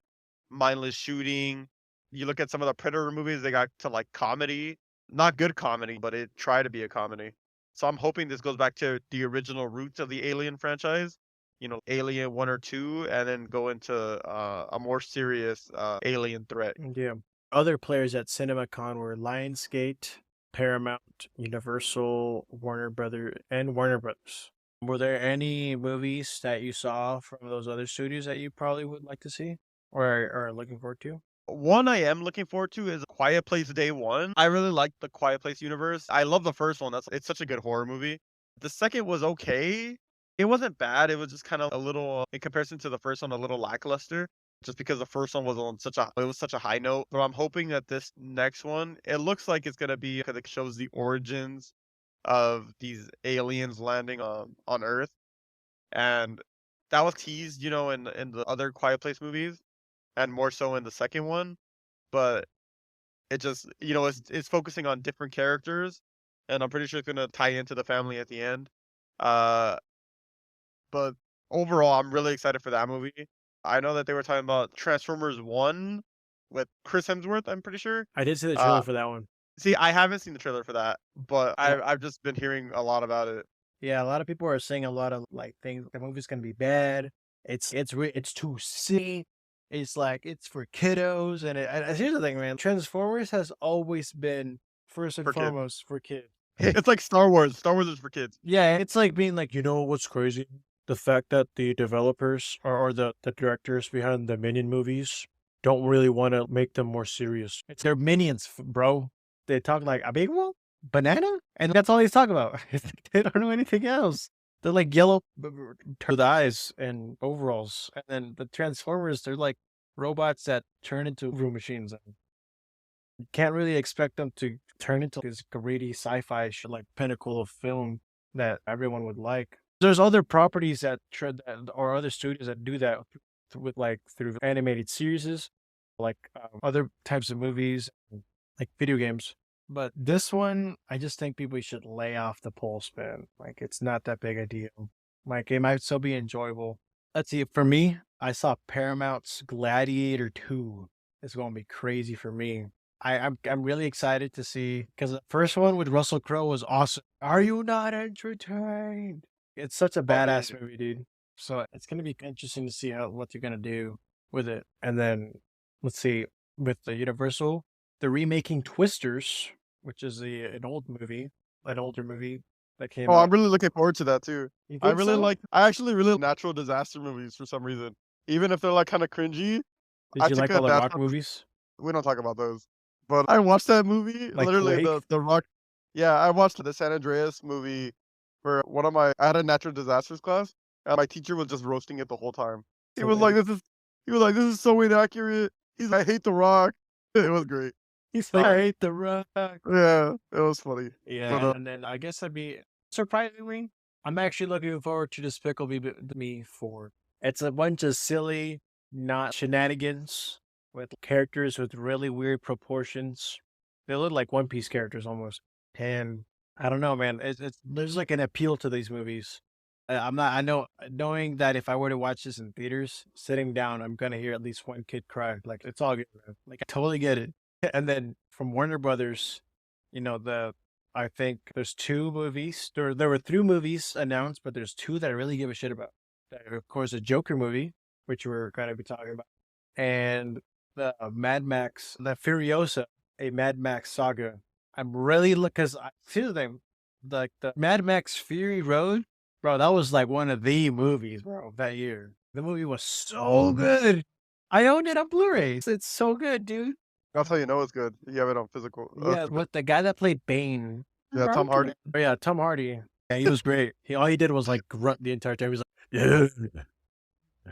mindless shooting. You look at some of the Predator movies, they got to like comedy, not good comedy, but it tried to be a comedy. So I'm hoping this goes back to the original roots of the Alien franchise, Alien 1 or 2, and then go into a more serious alien threat. Yeah. Other players at CinemaCon were Lionsgate, Paramount, Universal, Warner Brothers. Were there any movies that you saw from those other studios that you probably would like to see or are looking forward to? One I am looking forward to is Quiet Place Day 1. I really like the Quiet Place universe. I love the first one. It's such a good horror movie. The second was okay. It wasn't bad. It was just kind of a little, in comparison to the first one, a little lackluster. Just because the first one was on such a high note. So I'm hoping that this next one, it looks like it's gonna be because it shows the origins of these aliens landing on Earth, and that was teased, in the other Quiet Place movies, and more so in the second one. But it just, it's focusing on different characters, and I'm pretty sure it's gonna tie into the family at the end. Uh, but overall, I'm really excited for that movie. I know that they were talking about Transformers 1 with Chris Hemsworth, I'm pretty sure. I did see the trailer Uh, for that one. See, I haven't seen the trailer for that, but Yeah. I've just been hearing a lot about it. Yeah, a lot of people are saying a lot of like things. The movie's gonna be bad. It's too silly. It's like it's for kiddos. And here's the thing, man. Transformers has always been first and For kids. foremost for kids. It's like Star Wars. Star Wars is for kids. Yeah, it's like being like, you know what's crazy? The fact that the developers or the directors behind the Minion movies don't really want to make them more serious. They're minions, bro. They talk like a big one, banana, and that's all they talk about. They don't know anything else. They're like yellow with eyes and overalls, and then the Transformers, they're like robots that turn into room machines. You can't really expect them to turn into this gritty sci-fi like pinnacle of film that everyone would like. There's other properties or other studios that do that with like through animated series, like other types of movies, like video games. But this one, I just think people should lay off the pulse, man. Like it's not that big a deal. Like it might still be enjoyable. Let's see. For me, I saw Paramount's Gladiator 2. It's going to be crazy for me. I'm really excited to see because the first one with Russell Crowe was awesome. Are you not entertained? It's such a badass Amazing. movie, dude. So it's gonna be interesting to see what you're gonna do with it. And then let's see with the Universal, they're remaking Twisters, which is an older movie that came Oh, I'm out. really looking forward to that too. You think so? I actually really like natural disaster movies for some reason. Even if they're like kind of cringy, Did I you think like all the that's Rock movies? we don't talk about those. But I watched that movie, Like literally Quake? the Rock. Yeah, I watched the San Andreas movie for I had a natural disasters class, and my teacher was just roasting it the whole time. He was like, this is so inaccurate. I hate the Rock. It was great. He's like, I hate the Rock. Yeah, it was funny. Yeah, But and then I guess I'd be surprisingly, I'm actually looking forward to Despicable Me 4. It's a bunch of silly, not shenanigans with characters with really weird proportions. They look like One Piece characters almost. And I don't know, man. There's like an appeal to these movies. I'm not. I know, knowing that if I were to watch this in theaters, sitting down, I'm gonna hear at least one kid cry. Like it's all good, man. Like I totally get it. And then from Warner Brothers, I think there's two movies. There were three movies announced, but there's two that I really give a shit about. Of course, the Joker movie, which we're going to be talking about, and the Mad Max, the Furiosa, a Mad Max saga. I'm really because here's the thing, like the Mad Max Fury Road, bro. That was like one of the movies, bro, that year. The movie was so good. I owned it on Blu-ray. It's so good, dude. that's how you know it's good. You have it on physical. Yeah, with the guy that played Bane. Yeah, Tom Hardy. Oh, yeah, Tom Hardy. Yeah, he was great. All he did was like grunt the entire time. He was like, yeah.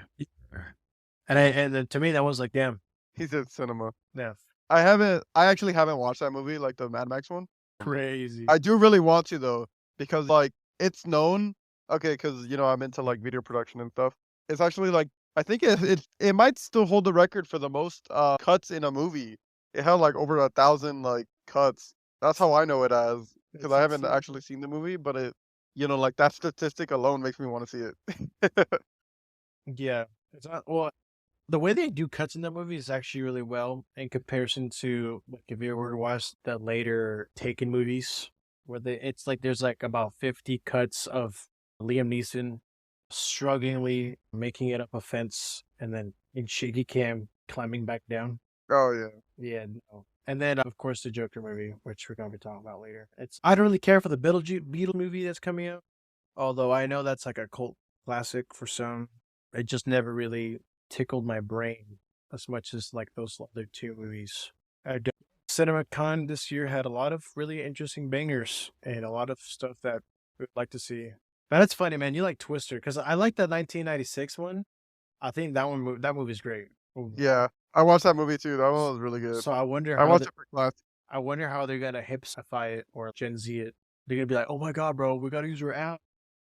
And then to me that was like, damn. He's in cinema. Yeah. I actually haven't watched that movie, like the Mad Max one. Crazy. I do really want to though, because like it's known. Okay, because I'm into like video production and stuff. It's actually like I think it might still hold the record for the most cuts in a movie. It held like over 1,000 like cuts. That's how I know it as because It's I haven't insane. actually seen the movie, but like that statistic alone makes me want to see it. Yeah. It's not well the way they do cuts in that movie is actually really well in comparison to like if you were to watch the later Taken movies where it's like there's like about 50 cuts of Liam Neeson strugglingly making it up a fence and then in shaky cam climbing back down. Oh yeah. Yeah, no. And then of course the Joker movie, which we're gonna be talking about later. I don't really care for the Beetle movie that's coming out, although I know that's like a cult classic for some. It just never really tickled my brain as much as like those other two movies. CinemaCon this year had a lot of really interesting bangers and a lot of stuff that we would like to see. But that's funny, man. You like Twister because I like the 1996 one. I think that movie's great. Yeah. I watched that movie too. That one was really good. So I wonder I how watched it for class. they're gonna hipsify it or Gen Z it. They're gonna be like, "Oh my god, bro, we gotta use your app."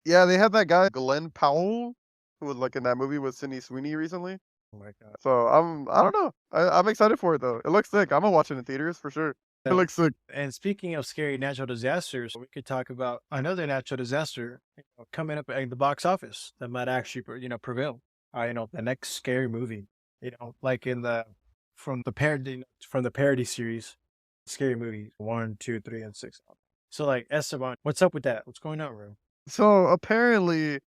Yeah, they had that guy Glenn Powell who was like in that movie with Sydney Sweeney recently. Oh my god. So I don't know. I'm excited for it though. It looks sick. I'm gonna watch it in theaters for sure. It looks sick. And speaking of scary natural disasters, we could talk about another natural disaster coming up in the box office that might actually, prevail. The next scary movie, like in the from the parody series, scary movie 1, 2, 3, and 6. So like Esteban, what's up with that? What's going on, bro? So apparently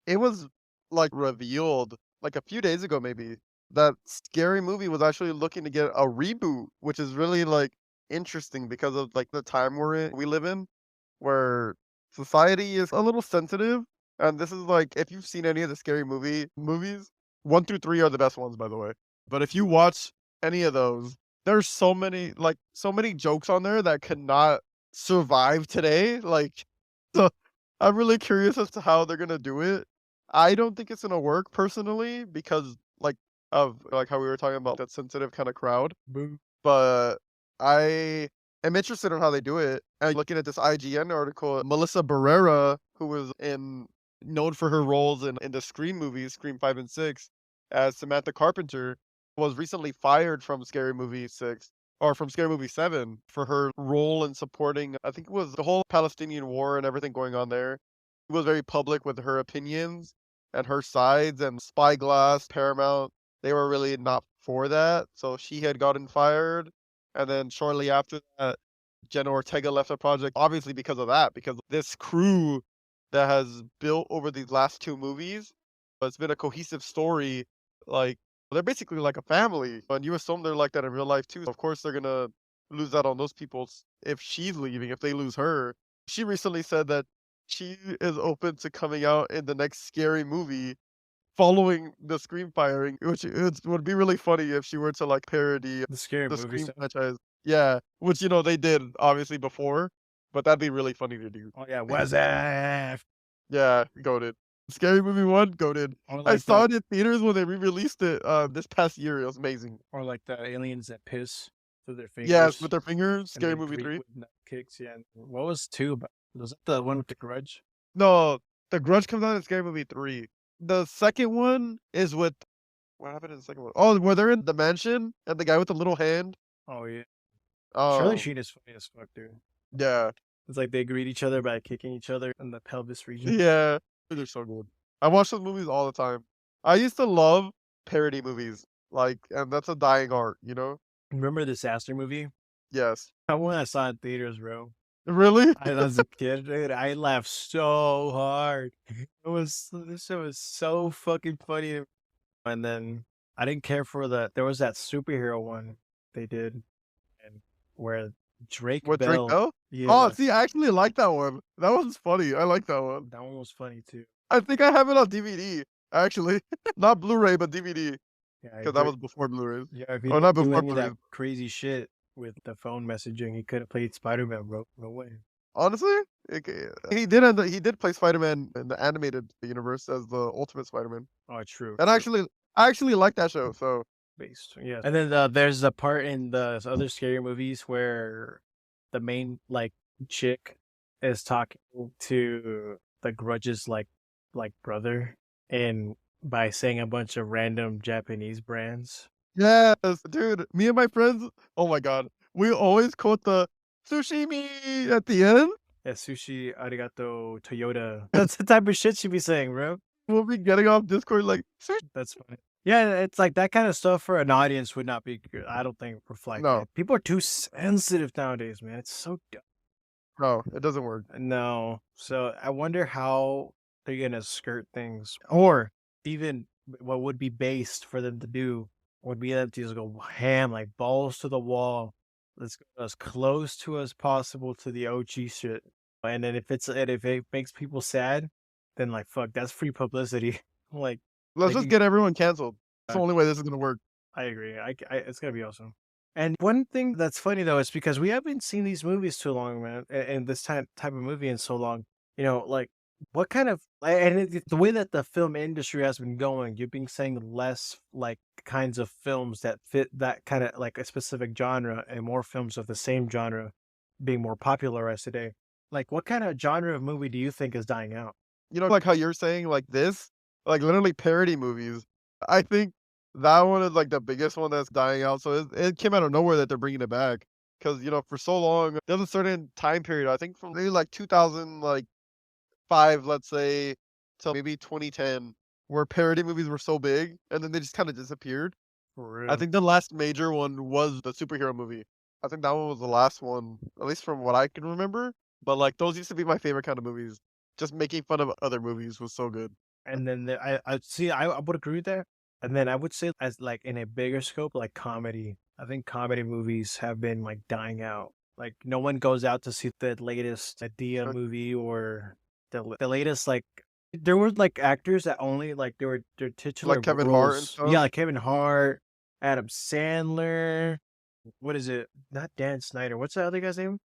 it was like revealed like a few days ago maybe that Scary Movie was actually looking to get a reboot, which is really like interesting because of like the time we live in where society is a little sensitive. And this is like if you've seen any of the Scary Movie movies, 1 through 3 are the best ones by the way. But if you watch any of those, there's so many jokes on there that cannot survive today. Like so I'm really curious as to how they're gonna do it. I don't think it's gonna work personally because like of like how we were talking about that sensitive kind of crowd. Boom. But I am interested in how they do it. And looking at this IGN article, Melissa Barrera, who was in known for her roles in the Scream movies, Scream 5 and 6, as Samantha Carpenter, was recently fired from Scary Movie 6 or from Scary Movie 7 for her role in supporting, I think it was the whole Palestinian war and everything going on there. She was very public with her opinions and her sides, and Spyglass, Paramount, they were really not for that. So she had gotten fired. And then shortly after that, Jenna Ortega left the project, obviously because of that, because this crew that has built over these last two movies, it's been a cohesive story. Like, they're basically like a family. And you assume they're like that in real life too. Of course, they're gonna lose out on those people if she's leaving, if they lose her. She recently said that she is open to coming out in the next Scary Movie following the Scream firing, which would be really funny if she were to like parody The scary the movie Scream stuff. franchise. Yeah, which they did obviously before, but that'd be really funny to do. Oh yeah, what's that? Yeah, goated. Scary Movie 1, goated. Or I like saw the it in theaters when they re-released it this past year. It was amazing. or like the aliens that piss through their Yes, with fingers their fingers. and Scary they Movie greet 3. with nut kicks. Yeah. What was two about? Was that the one with the grudge? No, The Grudge comes out in Scary Movie 3. The second one is with what happened in the second one? Oh, where they're in the mansion and the guy with the little hand. Oh yeah. Charlie Um, Sheen is funny as fuck, dude. yeah. It's like they greet each other by kicking each other in the pelvis region. Yeah, they're so good. I watch those movies all the time. I used to love parody movies, like, and that's a dying art, you know? Remember the Disaster movie? Yes. That one I saw in theaters, bro. Really? I as a kid, dude, I laughed so hard. This shit was so fucking funny. And then I didn't care for there was that superhero one they did and where Drake With Drake Bell. Bell? Oh, Yeah, see, I actually like that one. That one's funny. I like that one. that one was funny too. I think I have it on DVD, actually. Not Blu-ray, but DVD, Yeah, because that was before Blu-rays. yeah, if he Oh, not didn't do before any of Blu-rays. that crazy shit with the phone messaging, he could have played Spider-Man, bro. No way. Honestly, he did play Spider-Man in the animated universe as the Ultimate Spider-Man. Oh, true, And true. I actually like that show, so based. Yeah. And then there's a part in the other scary movies where the main like chick is talking to the Grudge's like brother, and by saying a bunch of random Japanese brands. Yes, dude. Me and my friends, oh my god, we always quote the sushimi at the end. Yeah, sushi, arigato, Toyota. That's the type of shit she be saying, bro. We'll be getting off Discord like sushi. That's funny. Yeah, it's like that kind of stuff for an audience would not be good. I don't think No, reflected. People are too sensitive nowadays, man. It's so dumb. no, it doesn't work. No. So I wonder how they're gonna skirt things, or even what would be based for them to do would be them to just go ham, like balls to the wall. Let's go as close to as possible to the OG shit. And then if it makes people sad, then like fuck, that's free publicity. like Let's they just can get everyone canceled. That's the only way this is gonna work. I agree. It's gonna be awesome. And one thing that's funny though is because we haven't seen these movies too long, man, and this type of movie in so long. Like what kind of the way that the film industry has been going, you've been saying less like kinds of films that fit that kind of like a specific genre, and more films of the same genre being more popularized today. Like, what kind of genre of movie do you think is dying out? Like how you're saying like this, like literally parody movies. I think that one is like the biggest one that's dying out. So it came out of nowhere that they're bringing it back. Because for so long, there's a certain time period. I think from maybe like 2000, like 5, let's say, till maybe 2010, where parody movies were so big, and then they just kind of disappeared. For I real. think the last major one was the superhero movie. I think that one was the last one, at least from what I can remember. But like those used to be my favorite kind of movies. Just making fun of other movies was so good. And then I see I would agree with that. And then I would say as like in a bigger scope, like comedy. I think comedy movies have been like dying out. Like no one goes out to see the latest Adia movie or the latest like there were like actors that only like they were their titular Like Kevin Hart and roles. stuff. Yeah, like Kevin Hart, Adam Sandler. What is it? Not Dan Snyder. What's the other guy's name?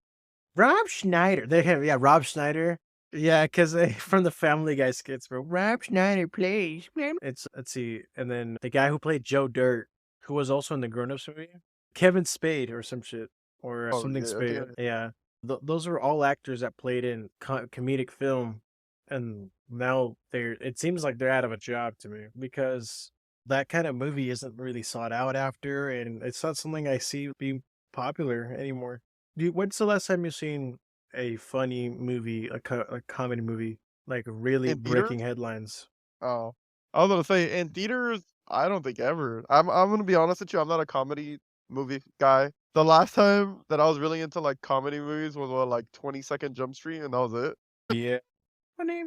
Rob Schneider. They have yeah, Rob Schneider. Yeah, because from the Family Guy skits, bro. Rob Schneider plays. It's let's see, and then the guy who played Joe Dirt, who was also in the Grown Ups movie, Kevin Spade or some shit or Oh something yeah, I think Spade. Yeah, those are all actors that played in comedic film, and now they're. It seems like they're out of a job to me because that kind of movie isn't really sought out after, and it's not something I see being popular anymore. When's the last time you've seen a funny movie, a comedy movie, like really in theaters. breaking headlines? Oh, I was gonna say in theaters. I don't think ever. I'm gonna be honest with you. I'm not a comedy movie guy. The last time that I was really into like comedy movies was what, like 22nd Jump Street, and that was it. Yeah. Funny.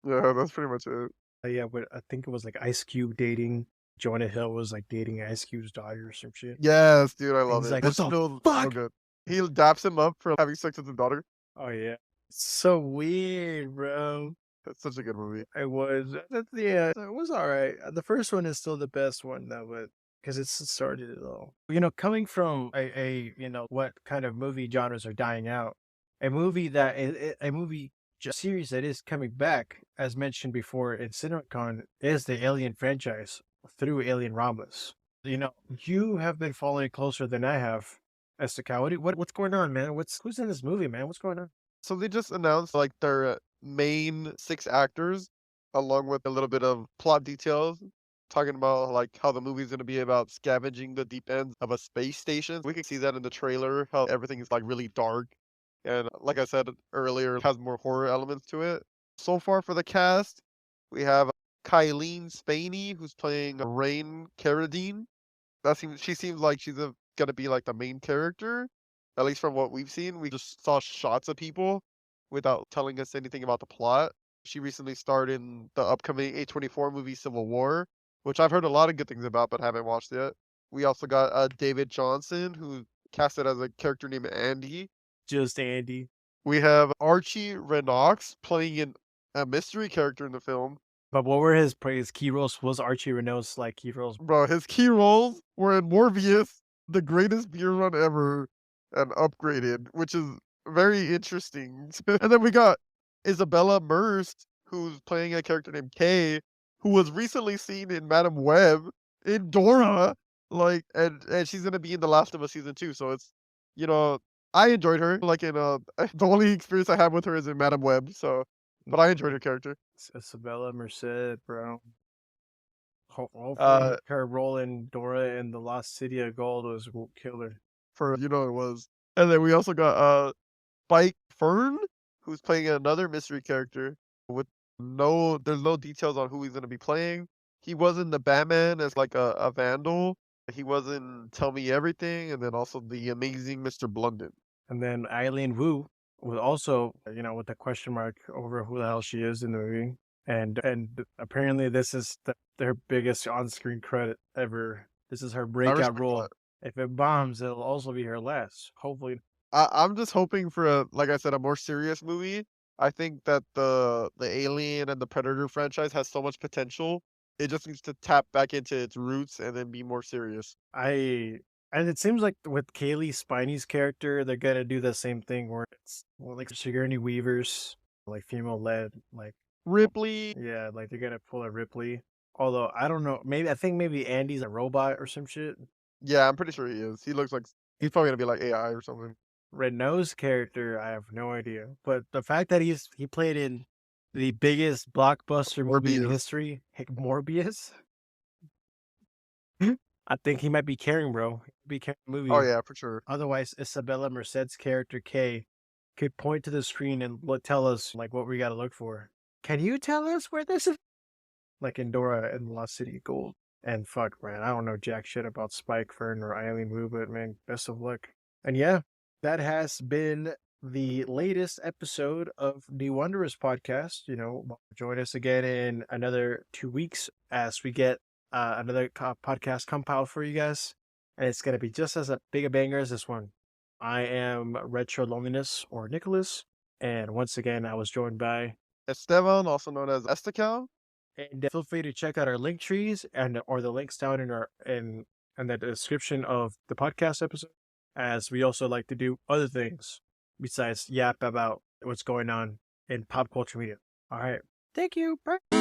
Yeah, that's pretty much it. Yeah, but I think it was like Ice Cube dating Jonah Hill was like dating Ice Cube's daughter or some shit. Yes, dude, I And love he's it. like, "What It's the still so fuck?" good. He daps him up for having sex with his daughter. Oh yeah, so weird, bro. That's such a good movie. I was yeah, it was all right. The first one is still the best one though, but because it's started it all. Coming from what kind of movie genres are dying out, a movie that a movie series that is coming back, as mentioned before in CinemaCon, is the Alien franchise through Alien Romulus. You have been following closer than I have. As to Cal, what's going on, man? Who's in this movie, man? What's going on? So they just announced like their main 6 actors, along with a little bit of plot details, talking about like how the movie's gonna be about scavenging the deep ends of a space station. We can see that in the trailer, how everything is like really dark, and like I said earlier, it has more horror elements to it. So far for the cast, we have Kylene Spaney, who's playing Rain Carradine. She seems like she's gonna be like the main character, at least from what we've seen. We just saw shots of people without telling us anything about the plot. She recently starred in the upcoming A24 movie Civil War, which I've heard a lot of good things about but haven't watched yet. We also got David Johnson, who casted as a character named Andy. Just Andy. We have Archie Renox playing a mystery character in the film. But what were his key roles? Was Archie Renault's like key roles? Bro, his key roles were in Morbius, the greatest beer run ever, and Upgraded, which is very interesting. And then we got Isabella Merst, who's playing a character named Kay, who was recently seen in Madam Web, in Dora. Like, and she's gonna be in The Last of Us season 2, so it's, you know, I enjoyed her. Like in the only experience I have with her is in Madam Web. So, but I enjoyed her character. Isabella Merced, bro. Uh, Hopefully, her role in Dora in the Lost City of Gold was killer. for it was, and then we also got Spike Fern, who's playing another mystery character with there's no details on who he's gonna be playing. He was in the Batman as like a vandal. He was in Tell Me Everything, and then also the Amazing Mr. Blunden. And then Eileen Wu was also, with the question mark over who the hell she is in the movie. And apparently this is their biggest on-screen credit ever. This is her I breakout respect role. that. If it bombs, it'll also be her last. Hopefully. I'm just hoping for like I said, a more serious movie. I think that the Alien and the Predator franchise has so much potential. It just needs to tap back into its roots and then be more serious. I and it seems like with Kaylee Spiney's character, they're gonna do the same thing where it's like Sigourney Weaver's like female led, like Ripley, yeah, like they're gonna pull a Ripley. Although I don't know, I think maybe Andy's a robot or some shit. yeah, I'm pretty sure he is. He looks like he's probably gonna be like AI or something. Renault's character, I have no idea. But the fact that he played in the biggest blockbuster movie in Morbius. history, Morbius, I think he might be carrying, bro. He might be carrying the Oh movie. yeah, for sure. Otherwise, Isabella Merced's character Kay could point to the screen and tell us like what we got to look for. Can you tell us where this is? Like in Dora and the Lost City of Gold. And fuck, man, I don't know jack shit about Spike Fern or Eileen Wu, but man, best of luck. And yeah, that has been the latest episode of the Wondrous podcast. Join us again in another 2 weeks as we get another podcast compiled for you guys. And it's going to be just as big a banger as this one. I am Retro Loneliness or Nicholas. And once again, I was joined by. Esteban, also known as Estacal. And feel free to check out our link trees or the links down in the description of the podcast episode, as we also like to do other things besides yap about what's going on in pop culture media. All right. Thank you. Bye.